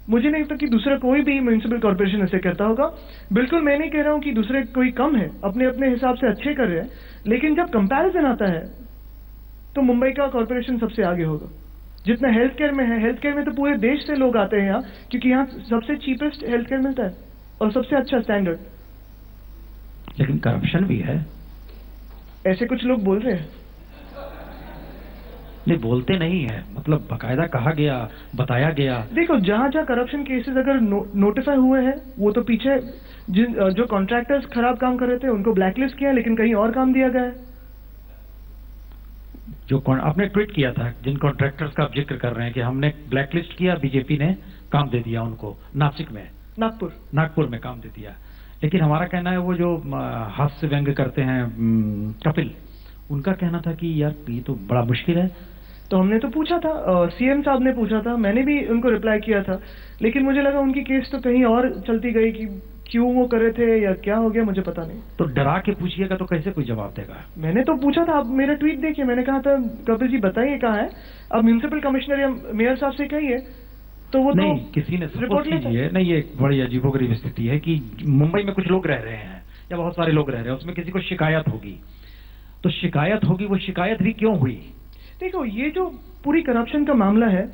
मुझे नहीं लगता कि दूसरा कोई भी म्यूनिसिपल कॉर्पोरेशन ऐसे करता होगा। बिल्कुल मैं नहीं कह रहा हूं कि दूसरे कोई कम है, अपने अपने हिसाब से अच्छे कर रहे हैं, लेकिन जब कंपैरिजन आता है तो मुंबई का कॉर्पोरेशन सबसे आगे होगा। जितना हेल्थ केयर में है, हेल्थ केयर में तो पूरे देश से लोग आते हैं यहाँ, क्योंकि यहाँ सबसे चीपेस्ट हेल्थ केयर मिलता है और सबसे अच्छा स्टैंडर्ड। लेकिन करप्शन भी है, ऐसे कुछ लोग बोल रहे हैं। नहीं, बोलते नहीं है, मतलब बाकायदा कहा गया, बताया गया। देखो, जहां जहां करप्शन केसेस अगर नोटिफाई हुए हैं, वो तो पीछे जो कॉन्ट्रैक्टर्स खराब काम कर रहे थे उनको ब्लैकलिस्ट किया, लेकिन कहीं और काम दिया गया है। जो आपने ट्वीट किया था, जिन कॉन्ट्रैक्टर्स का आप जिक्र कर रहे हैं कि हमने ब्लैकलिस्ट किया, बीजेपी ने काम दे दिया उनको, नासिक में, नागपुर में काम दे दिया। लेकिन हमारा कहना है वो जो हास्य व्यंग करते हैं कपिल, उनका कहना था कि यार ये तो बड़ा मुश्किल है। तो हमने तो पूछा था, सीएम साहब ने पूछा था, मैंने भी उनको रिप्लाई किया था, लेकिन मुझे लगा उनकी केस तो कहीं और चलती गई कि क्यों वो कर रहे थे या क्या हो गया, मुझे पता नहीं। तो डरा के पूछिएगा तो कैसे कोई जवाब देगा? मैंने तो पूछा था, आप मेरा ट्वीट देखिए, मैंने कहा था कपिल जी बताइए कहाँ है, अब म्यूनिसिपल कमिश्नर या मेयर साहब से कहिए, तो वो नहीं, तो किसी ने रिपोर्ट कीजिए। नहीं, ये बड़ी अजीबोगरीब स्थिति है कि मुंबई में कुछ लोग रह रहे हैं या बहुत सारे लोग रह रहे हैं, उसमें किसी को शिकायत होगी, तो शिकायत होगी, वो शिकायत भी क्यों हुई? देखो, ये जो पूरी करप्शन का मामला है,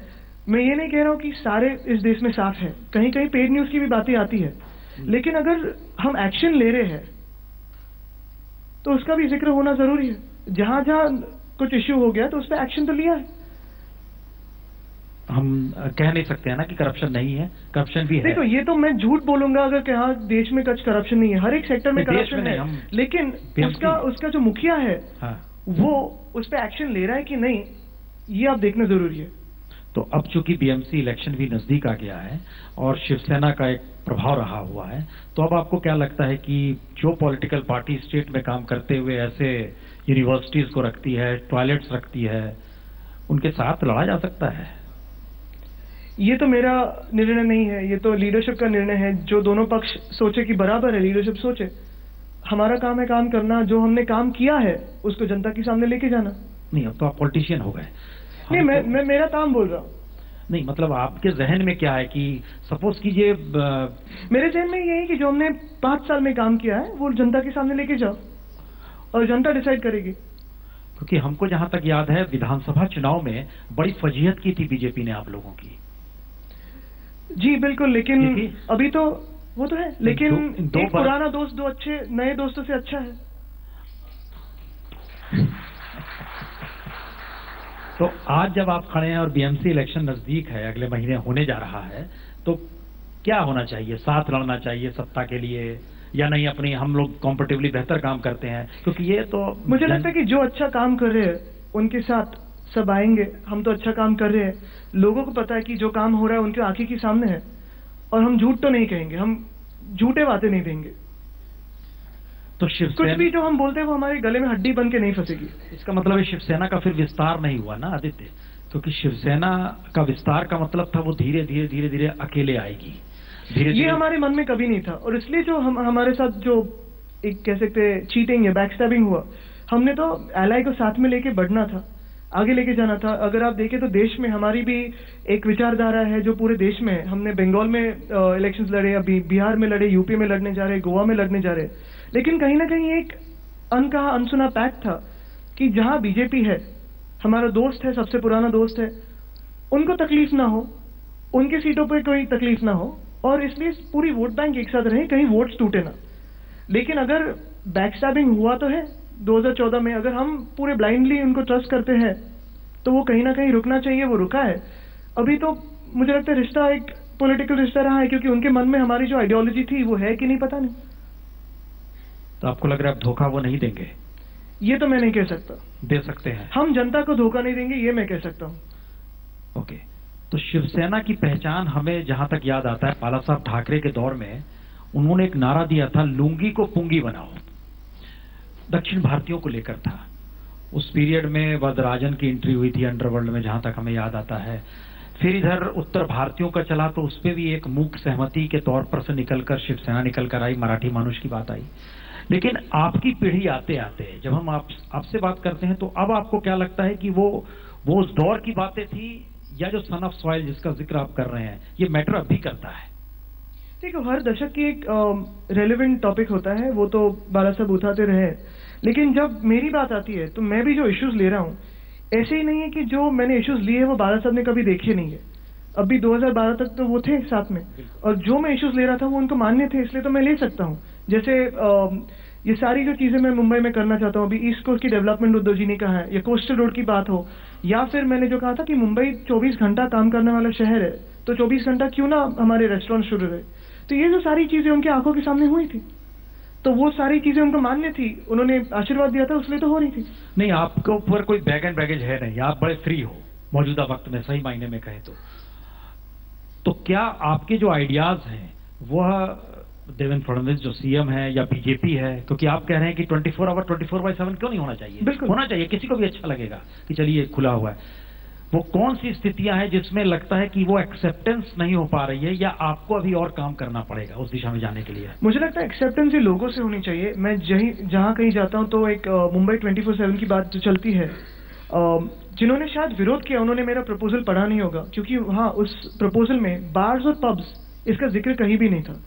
मैं ये नहीं कह रहा हूँ कि सारे इस देश में साफ है, कहीं कहीं पेड न्यूज की भी बातें आती है, लेकिन अगर हम एक्शन ले रहे हैं तो उसका भी जिक्र होना जरूरी है। जहां जहां कुछ इश्यू हो गया तो उस पर एक्शन तो लिया है। हम कह नहीं सकते हैं ना कि करप्शन नहीं है, करप्शन भी है। देखो, ये तो मैं झूठ बोलूंगा अगर कि हाँ देश में कुछ करप्शन नहीं है, हर एक सेक्टर में करप्शन है, लेकिन उसका जो मुखिया है, हाँ, वो उस पर एक्शन ले रहा है कि नहीं, ये आप देखना जरूरी है। तो अब चूंकि बीएमसी इलेक्शन भी नजदीक आ गया है और शिवसेना का एक प्रभाव रहा हुआ है, तो अब आपको क्या लगता है कि जो पॉलिटिकल पार्टी स्टेट में काम करते हुए ऐसे यूनिवर्सिटीज को रखती है, टॉयलेट्स रखती है, उनके साथ लड़ा जा सकता है? ये तो मेरा निर्णय नहीं है, ये तो लीडरशिप का निर्णय है। जो दोनों पक्ष सोचे कि बराबर है, लीडरशिप सोचे। हमारा काम है काम करना, जो हमने काम किया है उसको जनता के सामने लेके जाना। नहीं, अब तो आप पॉलिटिशियन हो गए। नहीं, मैं मेरा काम बोल रहा हूँ। नहीं, मतलब आपके जहन में क्या है कि सपोज कीजिए मेरे जहन में यही कि जो हमने 5 साल में काम किया है वो जनता के सामने लेके जाओ और जनता डिसाइड करेगी। क्योंकि हमको जहां तक याद है विधानसभा चुनाव में बड़ी फजीहत की थी बीजेपी ने आप लोगों की। जी बिल्कुल, लेकिन देखिए, अभी तो वो तो है, लेकिन दो एक पुराना दोस्त 2 अच्छे नए दोस्तों से अच्छा है। तो आज जब आप खड़े हैं और बीएमसी इलेक्शन नजदीक है, अगले महीने होने जा रहा है, तो क्या होना चाहिए? साथ लड़ना चाहिए सत्ता के लिए या नहीं? अपनी हम लोग कॉम्पिटिटिवली बेहतर काम करते हैं, क्योंकि ये तो मुझे लगता है कि जो अच्छा काम कर रहे हैं उनके साथ सब आएंगे। हम तो अच्छा काम कर रहे हैं, लोगों को पता है कि जो काम हो रहा है उनके आंखें के सामने है, और हम झूठ तो नहीं कहेंगे, हम झूठे बातें नहीं देंगे। तो कुछ शिवसेना भी जो हम बोलते हैं वो हमारे गले में हड्डी बन के नहीं फंसेगी। इसका मतलब है शिवसेना का फिर विस्तार नहीं हुआ ना आदित्य, क्योंकि शिवसेना का विस्तार का मतलब था वो धीरे धीरे धीरे धीरे अकेले आएगी, धीरे ये धीरे। हमारे मन में कभी नहीं था, और इसलिए जो हमारे साथ जो एक कह सकते हैं चीटिंग या बैकस्टैबिंग हुआ, हमने तो एलाई को साथ में लेके बढ़ना था, आगे लेके जाना था। अगर आप देखें तो देश में हमारी भी एक विचारधारा है जो पूरे देश में है। हमने बंगाल में इलेक्शंस लड़े, अभी बिहार में लड़े, यूपी में लड़ने जा रहे, गोवा में लड़ने जा रहे, लेकिन कहीं ना कहीं एक अनकहा अनसुना पैक्ट था कि जहां बीजेपी है, हमारा दोस्त है, सबसे पुराना दोस्त है, उनको तकलीफ ना हो, उनके सीटों पर कोई तकलीफ ना हो, और इसलिए पूरी वोट बैंक एक साथ रहे, कहीं वोट्स टूटे ना। लेकिन अगर बैकस्टैबिंग हुआ तो है 2014 में, अगर हम पूरे ब्लाइंडली उनको ट्रस्ट करते हैं तो वो कहीं ना कहीं रुकना चाहिए, वो रुका है। अभी तो मुझे लगता है रिश्ता एक पॉलिटिकल रिश्ता रहा है, क्योंकि उनके मन में हमारी जो आइडियोलॉजी थी वो है कि नहीं पता नहीं। तो आपको लग रहा है अब धोखा वो नहीं देंगे? ये तो मैं नहीं कह सकता। दे सकते हैं हम जनता को धोखा नहीं देंगे, ये मैं कह सकता हूँ। ओके। तो शिवसेना की पहचान हमें जहां तक याद आता है, बाला साहब ठाकरे के दौर में उन्होंने एक नारा दिया था, लुंगी को पुंगी बनाओ, दक्षिण भारतीयों को लेकर था। उस पीरियड में वरदराजन की एंट्री हुई थी अंडरवर्ल्ड में, जहां तक हमें याद आता है। फिर इधर उत्तर भारतीयों का चला तो उस पर भी एक मूक सहमति के तौर पर से निकलकर शिवसेना निकलकर आई, मराठी मानुष की बात आई। लेकिन आपकी पीढ़ी आते आते जब हम आपसे बात करते हैं, तो अब आपको क्या लगता है कि वो उस दौर की बातें थी, या जो सन ऑफ सॉइल जिसका जिक्र आप कर रहे हैं, ये मैटर अब भी करता है? देखो, हर दशक की एक रेलेवेंट टॉपिक होता है, वो तो बाला साहब उठाते रहे, लेकिन जब मेरी बात आती है तो मैं भी जो इश्यूज ले रहा हूँ, ऐसे ही नहीं है कि जो मैंने इश्यूज लिए हैं वो बाला साहब ने कभी देखे नहीं है। अभी 2012 तक तो वो थे साथ में, और जो मैं इश्यूज ले रहा था वो उनको मान्य थे, इसलिए तो मैं ले सकता हूँ। जैसे ये सारी जो चीजें मैं मुंबई में करना चाहता हूँ, अभी ईस्ट कोस्ट की डेवलपमेंट उद्धव जी ने कहा है, या कोस्टल रोड की बात हो, या फिर मैंने जो कहा था कि मुंबई 24 घंटा काम करने वाला शहर है, तो 24 घंटा क्यों ना हमारे रेस्टोरेंट शुरू रहे। तो ये जो सारी चीजें उनकी आंखों के सामने हुई थी, तो वो सारी चीजें उनको मान्य थी, उन्होंने आशीर्वाद दिया था, उसलिए तो हो रही थी। नहीं, आपके ऊपर कोई बैग एंड बैगेज है नहीं, आप बड़े फ्री हो मौजूदा वक्त में, सही मायने में कहें तो क्या आपके जो आइडियाज हैं वह देवेंद्र फडणवीस जो सीएम है या बीजेपी है, क्योंकि आप कह रहे हैं कि 24 आवर 24/7 क्यों नहीं होना चाहिए? बिल्कुल होना चाहिए, किसी को भी अच्छा लगेगा कि चलिए खुला हुआ है। वो कौन सी स्थितियां हैं जिसमें लगता है कि वो एक्सेप्टेंस नहीं हो पा रही है, या आपको अभी और काम करना पड़ेगा उस दिशा में जाने के लिए? मुझे लगता है एक्सेप्टेंस ही लोगों से होनी चाहिए। मैं जहां कहीं जाता हूं तो एक मुंबई 24/7 की बात जो चलती है, जिन्होंने शायद विरोध किया उन्होंने मेरा प्रपोजल पढ़ा नहीं होगा, क्योंकि हाँ, उस प्रपोजल में बार्स और पब्स इसका जिक्र कहीं भी नहीं था।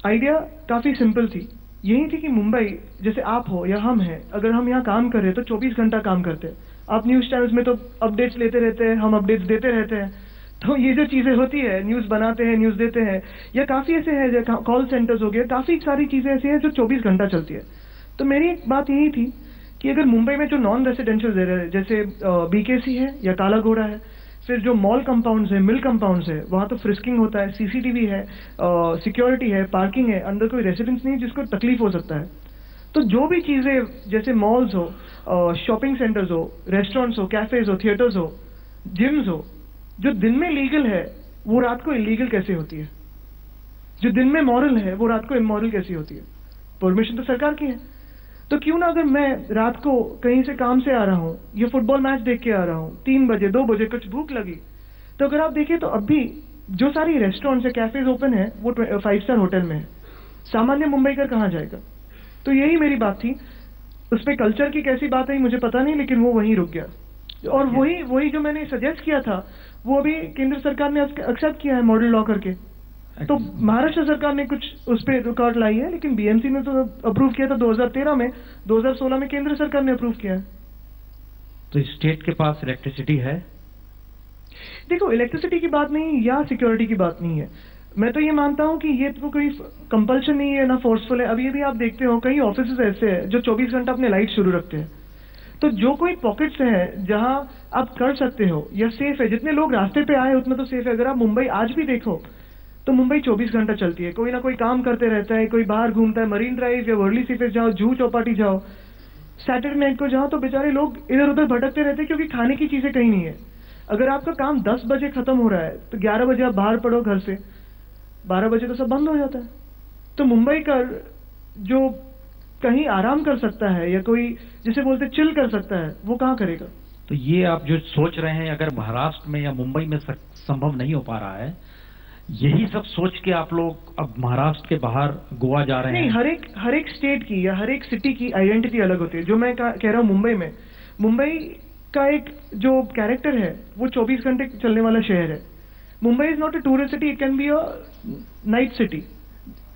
आइडिया काफी सिंपल थी, यही थी कि मुंबई जैसे आप हो या हम हैं, अगर हम यहाँ काम कर रहे हैं तो 24 घंटा काम करते हैं। आप न्यूज चैनल्स में तो अपडेट्स लेते रहते हैं, हम अपडेट्स देते रहते हैं, तो ये जो चीजें होती है, न्यूज बनाते हैं, न्यूज देते हैं, या काफी ऐसे है, कॉल सेंटर्स हो गए, काफी सारी चीजें ऐसी हैं जो 24 घंटा चलती है। तो मेरी एक बात यही थी कि अगर मुंबई में जो नॉन रेसिडेंशियल एरिया है, जैसे बीकेसी है या काला घोड़ा है, फिर जो मॉल कंपाउंड्स है, मिल कंपाउंड्स है, वहां तो फ्रिस्किंग होता है, सीसीटीवी है, सिक्योरिटी है, पार्किंग है, अंदर कोई रेसिडेंस नहीं जिसको तकलीफ हो सकता है। तो जो भी चीजें जैसे मॉल्स हो, शॉपिंग सेंटर्स हो, रेस्टोरेंट्स हो, कैफेज हो, थिएटर्स हो, जिम्स हो, जो दिन में लीगल है वो रात को इलीगल कैसे होती है? जो दिन में मॉरल है वो रात को इमोरल कैसी होती है? परमिशन तो सरकार की है। तो क्यों ना अगर मैं रात को कहीं से काम से आ रहा हूँ या फुटबॉल मैच देख के आ रहा हूँ, 3 बजे 2 बजे कुछ भूख लगी, तो अगर आप देखें तो अब भी जो सारी रेस्टोरेंट्स या कैफेज ओपन है वो 5 स्टार होटल में है। सामान्य मुंबई का कहाँ जाएगा? तो यही मेरी बात थी। उस पर कल्चर की कैसी बात है मुझे पता नहीं, लेकिन वो वहीं रुक गया। और वही जो मैंने सजेस्ट किया था वो अभी केंद्र सरकार ने एक्सेप्ट किया है मॉडल लॉ करके। तो महाराष्ट्र सरकार ने कुछ उस पर रुकावट लाई है, लेकिन बीएमसी ने तो अप्रूव किया था 2013 में, 2016 में केंद्र सरकार ने अप्रूव किया है। तो स्टेट के पास इलेक्ट्रिसिटी है? देखो, इलेक्ट्रिसिटी की बात नहीं या सिक्योरिटी की बात नहीं है, मैं तो ये मानता हूँ कि ये तो कोई कंपल्शन नहीं है ना फोर्सफुल है। अभी आप देखते हो कई ऑफिस ऐसे हैं जो 24 घंटा अपने लाइट शुरू रखते हैं। तो जो कोई पॉकेट्स हैं जहां आप कर सकते हो या सेफ है, जितने लोग रास्ते पे आए उतना तो सेफ है। अगर आप मुंबई आज भी देखो तो मुंबई 24 घंटा चलती है, कोई ना कोई काम करते रहता है, कोई बाहर घूमता है, मरीन ड्राइव या वर्ली सीफेस जाओ, जूहू चौपाटी जाओ, सैटरडे नाइट को जाओ, तो बेचारे लोग इधर उधर भटकते रहते हैं क्योंकि खाने की चीजें कहीं नहीं है। अगर आपका काम 10 बजे खत्म हो रहा है तो 11 बजे आप बाहर पड़ो घर से, 12 बजे तो सब बंद हो जाता है। तो मुंबई का जो कहीं आराम कर सकता है या कोई जिसे बोलते चिल कर सकता है, वो कहाँ करेगा? तो ये आप जो सोच रहे हैं, अगर महाराष्ट्र में या मुंबई में संभव नहीं हो पा रहा है, यही सब सोच के आप लोग अब महाराष्ट्र के बाहर गोवा जा रहे हैं? नहीं, हर एक स्टेट की या हर एक सिटी की आइडेंटिटी अलग होती है। जो मैं कह रहा हूँ मुंबई का एक जो कैरेक्टर है वो 24 घंटे चलने वाला शहर है। Mumbai is not a tourist city, it can be a night city,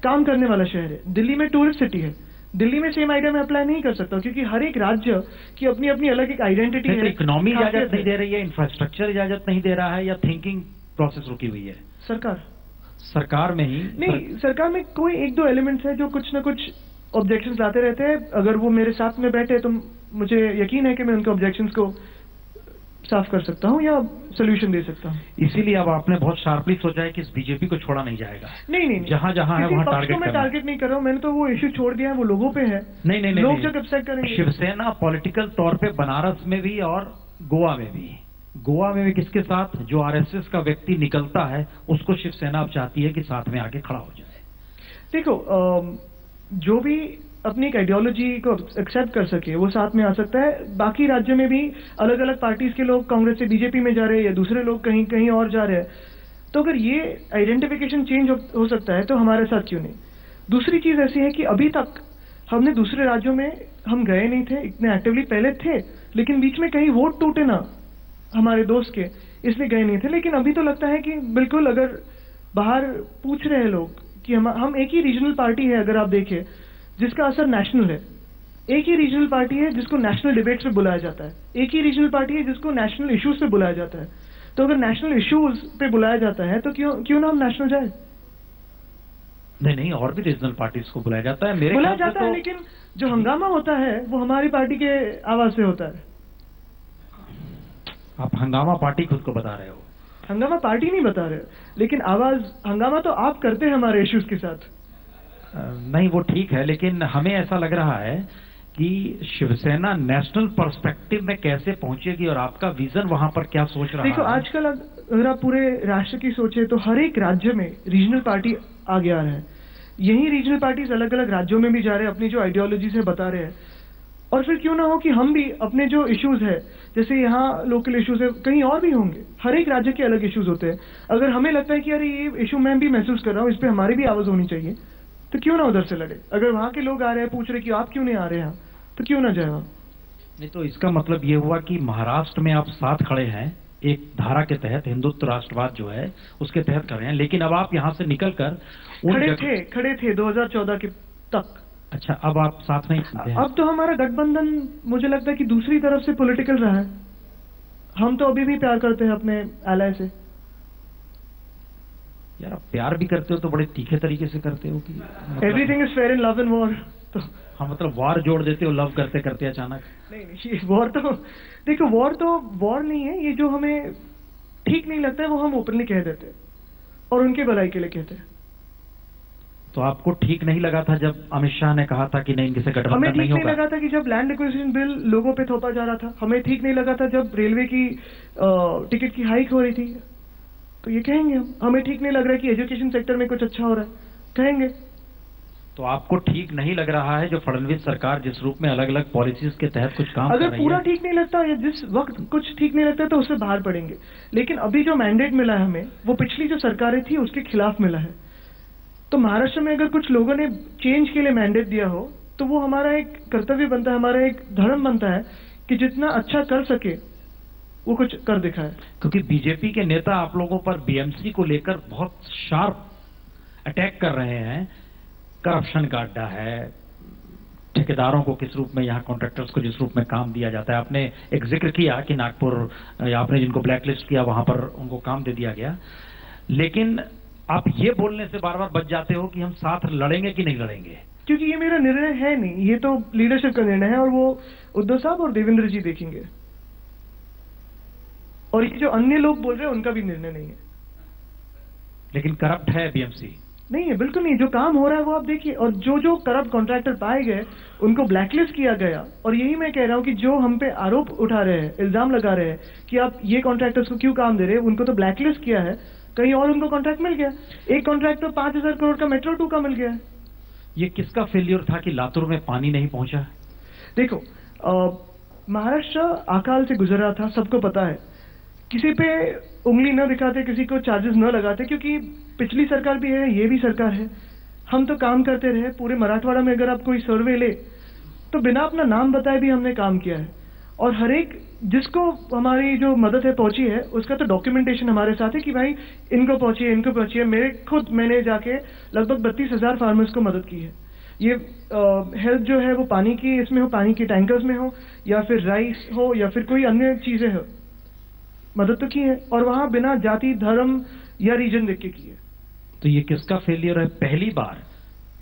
काम करने वाला शहर है। दिल्ली में टूरिस्ट सिटी है, दिल्ली में सेम आइडिया मैं अप्लाई नहीं कर सकता क्योंकि हर एक राज्य की अपनी अपनी अलग एक आइडेंटिटी है। इकोनॉमी इजाजत नहीं दे रही है, इंफ्रास्ट्रक्चर इजाजत नहीं दे रहा है, या थिंकिंग प्रोसेस रुकी हुई है? सरकार में ही नहीं, सरकार में कोई एक दो एलिमेंट्स है जो कुछ ना कुछ ऑब्जेक्शंस लाते रहते हैं। अगर वो मेरे साथ में बैठे तो मुझे यकीन है कि मैं उनके ऑब्जेक्शंस को साफ कर सकता हूँ या सोल्यूशन दे सकता हूँ। इसीलिए अब आपने बहुत शार्पली सोचा है कि इस बीजेपी को छोड़ा नहीं जाएगा? नहीं, जहां जहां है वहां टारगेट मैं टारगेट नहीं कर रहा हूँ, मैंने तो वो इश्यू छोड़ दिया है, वो लोगों पे है। नहीं, लोग जब अपसेट करेंगे। शिवसेना पॉलिटिकल तौर पे बनारस में भी और गोवा में भी किसके साथ? जो आरएसएस का व्यक्ति निकलता है उसको शिवसेना अब चाहती है कि साथ में आके खड़ा हो जाए। देखो, जो भी अपनी एक आइडियोलॉजी को एक्सेप्ट कर सके वो साथ में आ सकता है। बाकी राज्य में भी अलग अलग पार्टीज के लोग कांग्रेस से बीजेपी में जा रहे हैं या दूसरे लोग कहीं कहीं और जा रहे हैं। तो अगर ये आइडेंटिफिकेशन चेंज हो सकता है तो हमारे साथ क्यों नहीं? दूसरी चीज ऐसी है कि अभी तक हमने दूसरे राज्यों में हम गए नहीं थे इतने एक्टिवली, पहले थे लेकिन बीच में कहीं वोट टूटे ना हमारे दोस्त के, इसलिए गए नहीं थे। लेकिन अभी तो लगता है कि बिल्कुल, अगर बाहर पूछ रहे हैं लोग कि हम एक ही रीजनल पार्टी है, अगर आप देखें जिसका असर नेशनल है, एक ही रीजनल पार्टी है जिसको नेशनल डिबेट्स पे बुलाया जाता है, एक ही रीजनल पार्टी है जिसको नेशनल इश्यूज पे बुलाया जाता है। तो अगर नेशनल इश्यूज पे बुलाया जाता है तो क्यों ना हम नेशनल जाए? नहीं, और भी रीजनल पार्टीज को बुलाया जाता है, मेरे बुलाया जाता है, लेकिन जो हंगामा होता है वो हमारी पार्टी के आवाज से होता है। आप हंगामा पार्टी खुद को बता रहे हो? हंगामा पार्टी नहीं बता रहे, लेकिन आवाज हंगामा तो आप करते हैं हमारे इश्यूज के साथ। नहीं, वो ठीक है, लेकिन हमें ऐसा लग रहा है कि शिवसेना नेशनल पर्सपेक्टिव में कैसे पहुंचेगी और आपका विजन वहां पर क्या सोच रहा है? देखो, आजकल अगर आप पूरे राष्ट्र की सोचे तो हर एक राज्य में रीजनल पार्टी आगे आ रहा है। यही रीजनल पार्टीज अलग अलग राज्यों में भी जा रहे हैं, अपनी जो आइडियोलॉजी से बता रहे हैं। और फिर क्यों ना हो कि हम भी अपने जो इश्यूज है, जैसे यहाँ लोकल इश्यूज है, कहीं और भी होंगे। हर एक राज्य के अलग इश्यूज होते हैं। अगर हमें लगता है कि अरे ये इशू मैं भी महसूस कर रहा हूँ, इस पर हमारी भी आवाज होनी चाहिए, तो क्यों ना उधर से लड़े। अगर वहां के लोग आ रहे हैं, पूछ रहे कि आप क्यों नहीं आ रहे हैं, तो क्यों ना जाए वहां। नहीं, तो इसका मतलब ये हुआ कि महाराष्ट्र में आप साथ खड़े हैं, एक धारा के तहत, हिंदुत्व राष्ट्रवाद जो है उसके तहत खड़े हैं, लेकिन अब आप यहाँ से निकलकर खड़े थे 2014 के तक। अच्छा, अब आप साथ नहीं हैं? अब तो हमारा गठबंधन मुझे लगता है कि दूसरी तरफ से पॉलिटिकल रहा है। हम तो अभी भी प्यार करते हैं अपने एलाय से। यार, आप प्यार भी करते हो तो बड़े तीखे तरीके से करते हो कि everything is fair in love and war. तो हाँ, मतलब वार जोड़ देते हो लव करते करते अचानक। नहीं, ये वॉर तो देखो, वॉर नहीं है। ये जो हमें ठीक नहीं लगता है वो हम ओपनली कह देते हैं और उनके भलाई के लिए कहते हैं। तो आपको ठीक नहीं लगा था जब अमित शाह ने कहा था कि नहीं, इनसे गठबंधन नहीं होगा? हमें ठीक नहीं लगा था कि जब लैंड एक्विजिशन बिल लोगों पे थोपा जा रहा था। हमें ठीक नहीं लगा था जब रेलवे की टिकट की हाइक हो रही थी। तो ये कहेंगे हम। हमें ठीक नहीं लग रहा है कि एजुकेशन सेक्टर में कुछ अच्छा हो रहा है, कहेंगे। तो आपको ठीक नहीं लग रहा है जो फडणवीस सरकार जिस रूप में अलग अलग पॉलिसीज के तहत कुछ काम कर रही है? अगर पूरा ठीक नहीं लगता या जिस वक्त कुछ ठीक नहीं लगता तो उससे बाहर पड़ेंगे। लेकिन अभी जो मैंडेट मिला है हमें, वो पिछली जो सरकारें थी उसके खिलाफ मिला है। तो महाराष्ट्र में अगर कुछ लोगों ने चेंज के लिए मैंडेट दिया हो तो वो हमारा एक कर्तव्य बनता है, हमारा एक धर्म बनता है कि जितना अच्छा कर सके वो कुछ कर दिखाए। क्योंकि बीजेपी के नेता आप लोगों पर बीएमसी को लेकर बहुत शार्प अटैक कर रहे हैं। करप्शन का अड्डा है, ठेकेदारों को किस रूप में, यहाँ कॉन्ट्रैक्टर्स को जिस रूप में काम दिया जाता है। आपने एक जिक्र किया कि नागपुर, आपने जिनको ब्लैकलिस्ट किया वहां पर उनको काम दे दिया गया, लेकिन आप ये बोलने से बार बार बच जाते हो कि हम साथ लड़ेंगे कि नहीं लड़ेंगे। क्योंकि ये मेरा निर्णय है नहीं, ये तो लीडरशिप का निर्णय है और वो उद्धव साहब और देवेंद्र जी देखेंगे, और ये जो अन्य लोग बोल रहे हैं उनका भी निर्णय नहीं है। लेकिन करप्ट है बीएमसी? नहीं है, बिल्कुल नहीं। जो काम हो रहा है वो आप देखिए, और जो जो करप्ट कॉन्ट्रैक्टर पाए गए उनको ब्लैकलिस्ट किया गया। और यही मैं कह रहा हूं कि जो हम पे आरोप उठा रहे हैं, इल्जाम लगा रहे हैं कि आप ये कॉन्ट्रैक्टर्स को क्यों काम दे रहे हैं, उनको तो ब्लैकलिस्ट किया है, कहीं और उनको कॉन्ट्रैक्ट मिल गया। एक कॉन्ट्रैक्ट तो 5,000 करोड़ का मेट्रो 2 का मिल गया है। ये किसका फेलियर था कि लातूर में पानी नहीं पहुंचा? देखो, महाराष्ट्र अकाल से गुजर रहा था, सबको पता है। किसी पे उंगली न दिखाते, किसी को चार्जेस न लगाते, क्योंकि पिछली सरकार भी है, ये भी सरकार है। हम तो काम करते रहे। पूरे मराठवाड़ा में अगर आप कोई सर्वे ले तो बिना अपना नाम बताए भी हमने काम किया है, और हर एक जिसको हमारी जो मदद है पहुंची है उसका तो डॉक्यूमेंटेशन हमारे साथ है कि भाई इनको पहुंची है, इनको पहुंची है। मैंने जाके लगभग 32,000 फार्मर्स को मदद की है। ये हेल्प जो है वो पानी की, इसमें हो, पानी के टैंकर्स में हो, या फिर राइस हो, या फिर कोई अन्य चीजें हो, मदद तो की है, और वहां बिना जाति, धर्म या रीजन देख के की है। तो ये किसका फेलियर है? पहली बार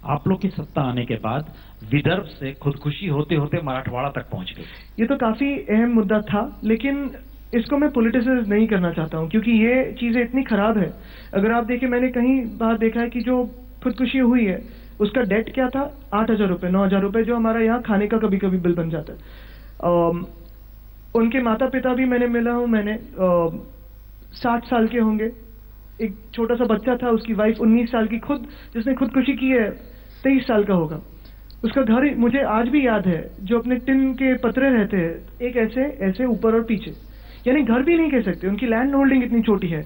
आप लोग की सत्ता आने के बाद विदर्भ से खुदकुशी होते होते मराठवाड़ा तक पहुंच गए। ये तो काफी अहम मुद्दा था, लेकिन इसको मैं पॉलिटिसाइज नहीं करना चाहता हूं, क्योंकि ये चीजें इतनी खराब है। अगर आप देखें, मैंने कहीं बार देखा है कि जो खुदकुशी हुई है उसका डेट क्या था, 8,000 रुपए, 9,000 रुपए, जो हमारा यहाँ खाने का कभी कभी बिल बन जाता है। उनके माता पिता भी मैंने मिला हूं, मैंने 60 साल के होंगे, एक छोटा सा बच्चा था, उसकी वाइफ 19 साल की, खुद जिसने खुदकुशी की है 23 साल का होगा। उसका घर मुझे आज भी याद है, जो अपने टिन के पतरे रहते हैं, एक ऐसे ऐसे ऊपर और पीछे, यानी घर भी नहीं कह सकते, उनकी लैंड होल्डिंग इतनी छोटी है।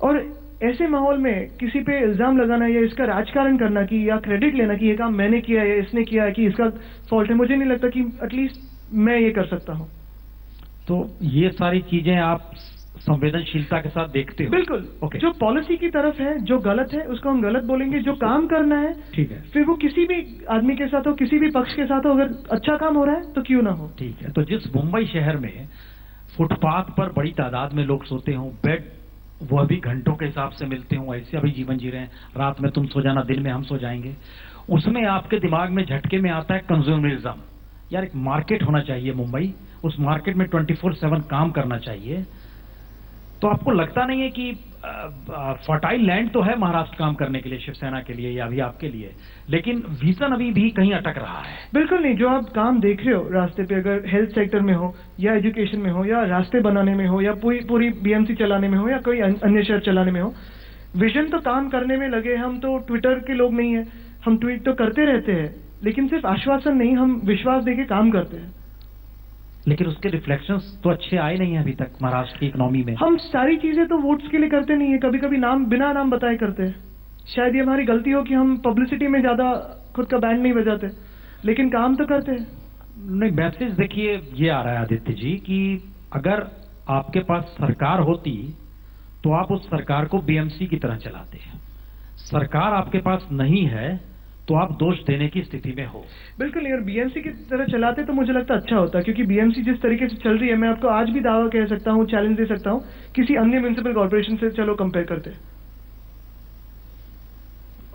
और ऐसे माहौल में किसी पे इल्जाम लगाना या इसका राजकारण करना कि या क्रेडिट लेना कि ये काम मैंने किया है या इसने किया है, कि इसका फॉल्ट है, मुझे नहीं लगता कि एटलीस्ट मैं ये कर सकता हूँ। तो ये सारी चीजें आप संवेदनशीलता के साथ देखते हो? बिल्कुल। Okay. जो पॉलिसी की तरफ है, जो गलत है उसको हम गलत बोलेंगे, जो काम करना है, ठीक है, फिर वो किसी भी आदमी के साथ हो, किसी भी पक्ष के साथ हो, अगर अच्छा काम हो रहा है तो क्यों ना हो। ठीक है। तो जिस मुंबई शहर में फुटपाथ पर बड़ी तादाद में लोग सोते हों, बेड वह भी घंटों के हिसाब से मिलते हों, ऐसे अभी जीवन जी रहे हैं, रात में तुम सो जाना, दिन में हम सो जाएंगे, उसमें आपके दिमाग में झटके में आता है कंज्यूमरिज्म। यार एक मार्केट होना चाहिए मुंबई, उस मार्केट में 24/7 काम करना चाहिए। तो आपको लगता नहीं है कि फर्टाइल लैंड तो है महाराष्ट्र काम करने के लिए, शिवसेना के लिए या अभी आपके लिए, लेकिन विजन अभी भी कहीं अटक रहा है? बिल्कुल नहीं। जो आप काम देख रहे हो रास्ते पे, अगर हेल्थ सेक्टर में हो या एजुकेशन में हो या रास्ते बनाने में हो या पूरी बीएमसी चलाने में हो या कोई अन्य शहर चलाने में हो, विजन तो काम करने में लगे। हम तो ट्विटर के लोग नहीं है, हम ट्वीट तो करते रहते हैं, लेकिन सिर्फ आश्वासन नहीं, हम विश्वास देके काम करते हैं। लेकिन उसके रिफ्लेक्शंस तो अच्छे आए नहीं हैं अभी तक महाराष्ट्र की इकोनॉमी में। हम सारी चीजें तो वोट्स के लिए करते नहीं है, कभी कभी नाम बिना नाम बताए करते हैं। शायद ये हमारी गलती हो कि हम पब्लिसिटी में ज्यादा खुद का बैंड नहीं बजाते, लेकिन काम तो करते हैं। नहीं, मैसेज देखिए ये आ रहा है आदित्य जी कि अगर आपके पास सरकार होती तो आप उस सरकार को बीएमसी की तरह चलाते हैं। सरकार आपके पास नहीं है तो आप दोष देने की स्थिति में हो। बिल्कुल नहीं, और बीएमसी की तरह चलाते तो मुझे लगता अच्छा होता, क्योंकि बीएमसी जिस तरीके से चल रही है, मैं आपको आज भी दावा कह सकता हूँ, चैलेंज दे सकता हूँ, किसी अन्य म्युनिसिपल कॉर्पोरेशन से चलो कंपेयर करते।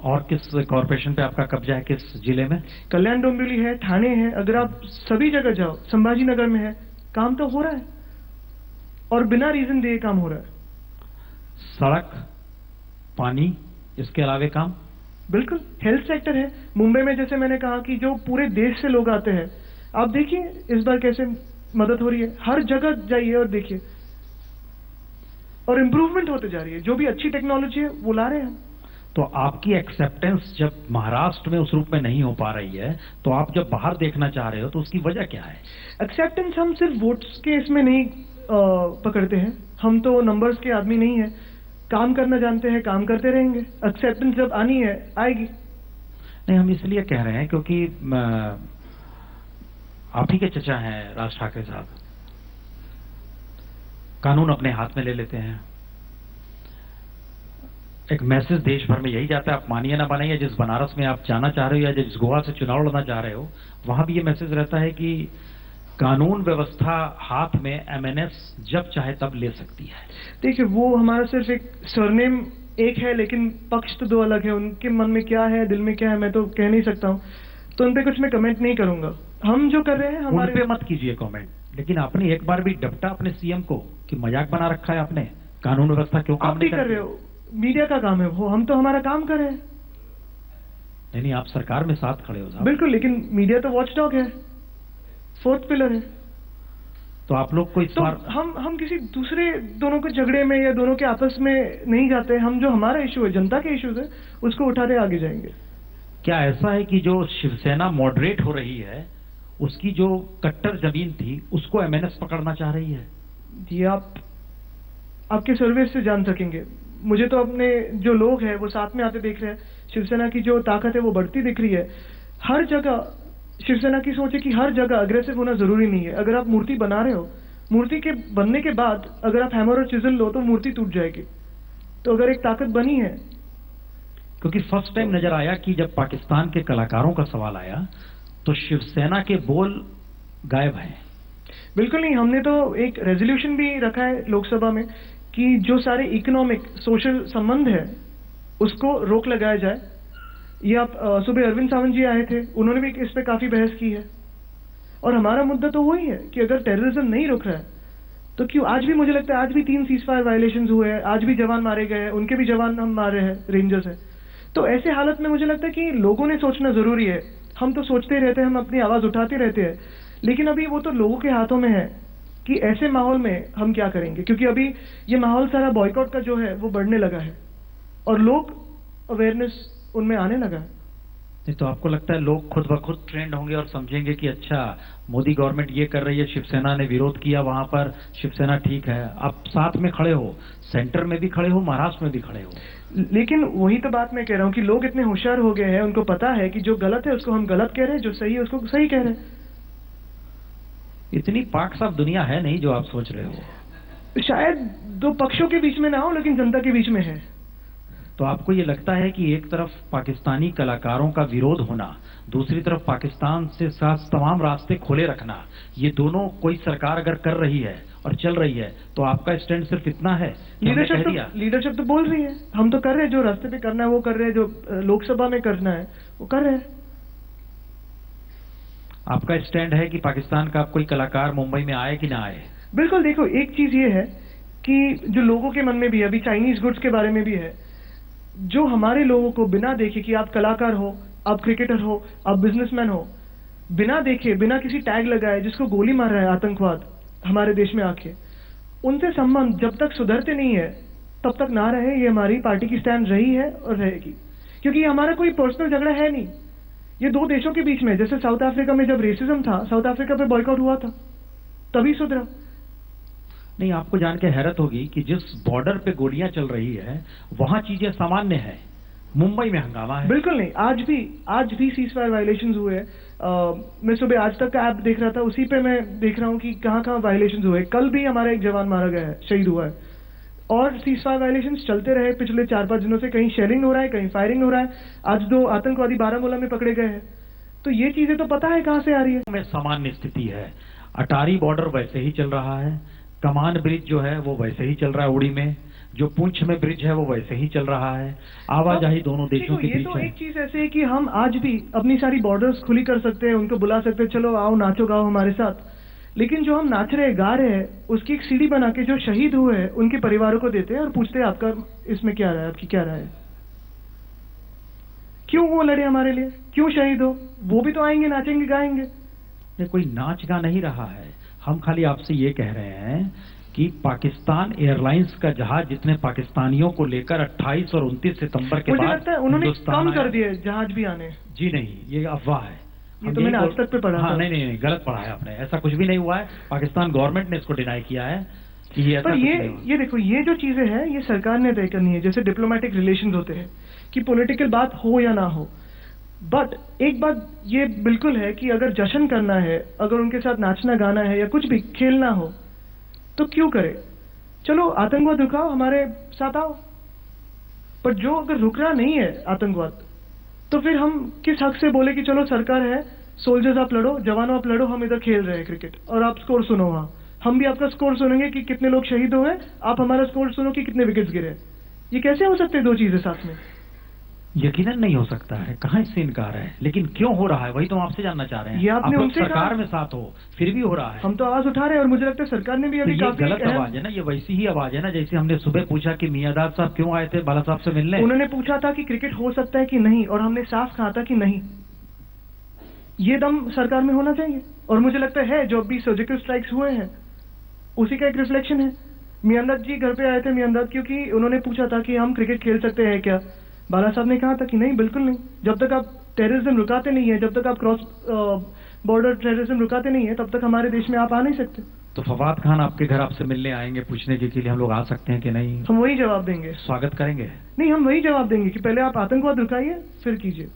और किस कॉर्पोरेशन पे आपका कब्जा है, किस जिले में? कल्याण डोंबिवली है, ठाणे है, अगर आप सभी जगह जाओ, संभाजी नगर में है, काम तो हो रहा है और बिना रीजन दिए काम हो रहा है। सड़क, पानी, इसके अलावे काम? बिल्कुल। हेल्थ सेक्टर है, मुंबई में जैसे मैंने कहा कि जो पूरे देश से लोग आते हैं, आप देखिए इस बार कैसे मदद हो रही है, हर जगह जाइए और देखिए, और इम्प्रूवमेंट होते जा रही है। जो भी अच्छी टेक्नोलॉजी है वो ला रहे हैं हम। तो आपकी एक्सेप्टेंस जब महाराष्ट्र में उस रूप में नहीं हो पा रही है, तो आप जब बाहर देखना चाह रहे हो तो उसकी वजह क्या है? एक्सेप्टेंस हम सिर्फ वोट्स के इसमें नहीं पकड़ते हैं, हम तो नंबर्स के आदमी नहीं है, काम करना जानते हैं, काम करते रहेंगे। एक्सेप्टेंस जब आनी है आएगी। नहीं, हम इसलिए कह रहे हैं क्योंकि आप ही के चचा हैं राज ठाकरे साहब, कानून अपने हाथ में ले लेते हैं। एक मैसेज देश भर में यही जाता है, आप मानिए ना मानिए, जिस बनारस में आप जाना चाह रहे हो या जिस गोवा से चुनाव लड़ना चाह रहे हो, वहां भी ये मैसेज रहता है कि कानून व्यवस्था हाथ में एमएनएस जब चाहे तब ले सकती है। देखिए, वो हमारा सिर्फ एक सरनेम एक है, लेकिन पक्ष तो दो अलग है। उनके मन में क्या है, दिल में क्या है, मैं तो कह नहीं सकता हूँ, तो उन पे कुछ मैं कमेंट नहीं करूंगा। हम जो कर रहे हैं उन पे मत कीजिए कमेंट, लेकिन आपने एक बार भी डपटा अपने सीएम को कि मजाक बना रखा है आपने, कानून व्यवस्था क्यों काम नहीं कर रहे हो? मीडिया का काम है वो, हम तो हमारा काम कर रहे हैं। नहीं, आप सरकार में साथ खड़े हो साहब। बिल्कुल, लेकिन मीडिया तो वॉचडॉग है, फोर्थ पिलर है। तो आप लोग को इस बार हम किसी दूसरे दोनों के झगड़े में या दोनों के आपस में नहीं जाते। हम जो हमारा इशू है, जनता के इश्यूज है, उसको उठाते आगे जाएंगे। क्या ऐसा है कि जो शिवसेना मॉडरेट हो रही है, उसकी जो कट्टर जमीन थी उसको एमएनएस पकड़ना चाह रही है? जी, आपके सर्वे से जान सकेंगे। मुझे तो अपने जो लोग हैं वो साथ में आते देख रहे हैं। शिवसेना की जो ताकत है वो बढ़ती दिख रही है। हर जगह शिवसेना की सोच है कि हर जगह अग्रेसिव होना जरूरी नहीं है। अगर आप मूर्ति बना रहे हो, मूर्ति के बनने के बाद अगर आप हैमर और चिजल लो तो मूर्ति टूट जाएगी। तो अगर एक ताकत बनी है, क्योंकि फर्स्ट टाइम नजर आया कि जब पाकिस्तान के कलाकारों का सवाल आया तो शिवसेना के बोल गायब हैं। बिल्कुल नहीं, हमने तो एक रेजोल्यूशन भी रखा है लोकसभा में कि जो सारे इकोनॉमिक सोशल संबंध है उसको रोक लगाया जाए। ये आप सुबह अरविंद सावंत जी आए थे, उन्होंने भी इस पे काफी बहस की है। और हमारा मुद्दा तो वही है कि अगर टेररिज्म नहीं रुक रहा है तो क्यों आज भी, मुझे लगता है आज भी 3 सीजफायर वायलेशंस हुए हैं, आज भी जवान मारे गए हैं, उनके भी जवान हम मारे हैं, रेंजर्स हैं। तो ऐसे हालत में मुझे लगता है कि लोगों ने सोचना जरूरी है। हम तो सोचते रहते हैं, हम अपनी आवाज उठाते रहते हैं, लेकिन अभी वो तो लोगों के हाथों में है कि ऐसे माहौल में हम क्या करेंगे। क्योंकि अभी ये माहौल सारा बॉयकॉट का जो है वो बढ़ने लगा है और लोग अवेयरनेस उनमें आने लगा है। नहीं तो आपको लगता है लोग खुद ब खुद ट्रेंड होंगे और समझेंगे कि अच्छा मोदी गवर्नमेंट ये कर रही है, शिवसेना ने विरोध किया, वहां पर शिवसेना ठीक है। आप साथ में खड़े हो, सेंटर में भी खड़े हो, महाराष्ट्र में भी खड़े हो। लेकिन वही तो बात मैं कह रहा हूँ कि लोग इतने होशियार हो गए हैं, उनको पता है कि जो गलत है उसको हम गलत कह रहे हैं, जो सही है उसको सही कह रहे हैं। इतनी पाक साफ दुनिया है नहीं जो आप सोच रहे हो। शायद दो पक्षों के बीच में ना हो, लेकिन जनता के बीच में है। तो आपको ये लगता है कि एक तरफ पाकिस्तानी कलाकारों का विरोध होना, दूसरी तरफ पाकिस्तान से साथ तमाम रास्ते खोले रखना, ये दोनों कोई सरकार अगर कर रही है और चल रही है तो आपका स्टैंड सिर्फ इतना है? लीडरशिप तो बोल रही है, हम तो कर रहे हैं, जो रास्ते पे करना है वो कर रहे हैं, जो लोकसभा में करना है वो कर रहे हैं। आपका स्टैंड है कि पाकिस्तान का कोई कलाकार मुंबई में आए कि ना आए? बिल्कुल, देखो एक चीज ये है कि जो लोगों के मन में भी है, अभी चाइनीज गुड्स के बारे में भी है, जो हमारे लोगों को बिना देखे कि आप कलाकार हो, आप क्रिकेटर हो, आप बिजनेसमैन हो, बिना देखे, बिना किसी टैग लगाए जिसको गोली मार रहा है आतंकवाद हमारे देश में आके, उनसे संबंध जब तक सुधरते नहीं है तब तक ना रहे। ये हमारी पार्टी की स्टैंड रही है और रहेगी, क्योंकि हमारा कोई पर्सनल झगड़ा है नहीं। ये दो देशों के बीच में, जैसे साउथ अफ्रीका में जब रेसिज्म था, साउथ अफ्रीका पे बॉयकॉट हुआ था, तभी सुधरा। नहीं, आपको जान के हैरत होगी कि जिस बॉर्डर पे गोलियां चल रही है वहां चीजें सामान्य है, मुंबई में हंगामा है। बिल्कुल नहीं, आज भी सीजफायर वायलेशंस हुए। मैं सुबह आज तक का ऐप देख रहा था, उसी पे मैं देख रहा हूँ कि कहाँ वायलेशंस हुए। कल भी हमारा एक जवान मारा गया है, शहीद हुआ है, और सीजफायर वायलेशंस चलते रहे पिछले 4-5 दिनों से। कहीं शेलिंग हो रहा है, कहीं फायरिंग हो रहा है। आज 2 आतंकवादी बारामूला में पकड़े गए हैं। तो ये चीजें तो पता है कहाँ से आ रही है। में सामान्य स्थिति है, अटारी बॉर्डर वैसे ही चल रहा है, कमान ब्रिज जो है वो वैसे ही चल रहा है, उड़ी में जो पुंछ में ब्रिज है वो वैसे ही चल रहा है, आवाजाही दोनों देशों के बीच तो है। एक चीज ऐसे है कि हम आज भी अपनी सारी बॉर्डर्स खुली कर सकते हैं, उनको बुला सकते हैं, चलो आओ नाचो गाओ हमारे साथ। लेकिन जो हम नाच रहे गा रहे हैं उसकी एक सीडी बना के जो शहीद हुए हैं उनके परिवारों को देते हैं और पूछते हैं आपका इसमें क्या रहा है, आपकी क्या राय है, क्यों वो लड़े हमारे लिए, क्यों शहीद हो। वो भी तो आएंगे, नाचेंगे गाएंगे। ये कोई नाच गा नहीं रहा है। हम खाली आपसे ये कह रहे हैं कि पाकिस्तान एयरलाइंस का जहाज जितने पाकिस्तानियों को लेकर 28 और 29 सितंबर के बाद मुझे लगता है उन्होंने कम कर दिए जहाज भी आने। जी नहीं, ये अफवाह है। ये तो मैंने आज तक पे पढ़ा। हाँ, नहीं, गलत पढ़ा है आपने। ऐसा कुछ भी नहीं हुआ है। पाकिस्तान गवर्नमेंट ने इसको डिनाई किया है कि ये ऐसा कुछ नहीं हुआ। ये देखो, ये जो चीजें हैं ये सरकार ने तय करनी है। जैसे डिप्लोमेटिक रिलेशंस होते हैं कि पॉलिटिकल बात हो या ना हो, बट एक बात ये बिल्कुल है कि अगर जश्न करना है, अगर उनके साथ नाचना गाना है या कुछ भी खेलना हो तो क्यों करे। चलो आतंकवाद रुकाओ, हमारे साथ आओ। पर जो अगर रुक रहा नहीं है आतंकवाद, तो फिर हम किस हक से बोले कि चलो सरकार है, सोल्जर्स आप लड़ो, जवानों आप लड़ो, हम इधर खेल रहे हैं क्रिकेट और आप स्कोर सुनो वहां। हम भी आपका स्कोर सुनेंगे कि कितने लोग शहीद हुए, आप हमारा स्कोर सुनो कि कितने विकेट्स गिरे। ये कैसे हो सकते हैं दो चीजें साथ में? यकीनन नहीं हो सकता है, कहाँ इससे इनकार है, लेकिन क्यों हो रहा है वही तो हम आपसे जानना चाह रहे हैं। ये आपने आप लोग उनसे सरकार कहा। में साथ हो, फिर भी हो रहा है। हम तो आवाज उठा रहे हैं और मुझे लगता है सरकार ने भी तो अभी ये काफी गलत आवाज है ना, ये वैसी ही आवाज है ना जैसे हमने सुबह पूछा कि मियाँदाद साहब क्यों आए थे बाला साहब से मिलने। उन्होंने पूछा था कि क्रिकेट हो सकता है कि नहीं, और हमने साफ कहा था कि नहीं। ये दम सरकार में होना चाहिए, और मुझे लगता है जो अभी सर्जिकल स्ट्राइक्स हुए हैं उसी का एक रिफ्लेक्शन है। मियाँदाद जी घर पे आए थे, मियाँदाद क्योंकि उन्होंने पूछा था कि हम क्रिकेट खेल सकते हैं क्या। बाला साहब ने कहा था कि नहीं, बिल्कुल नहीं। जब तक आप टेररिज्म रुकाते नहीं है, जब तक आप क्रॉस बॉर्डर टेररिज्म रुकाते नहीं है, तब तक हमारे देश में आप आ नहीं सकते। तो फवाद खान आपके घर आपसे मिलने आएंगे पूछने के लिए हम लोग आ सकते हैं कि नहीं? हम वही जवाब देंगे, स्वागत करेंगे। नहीं हम वही जवाब देंगे कि पहले आप आतंकवाद रुकाइए फिर कीजिए।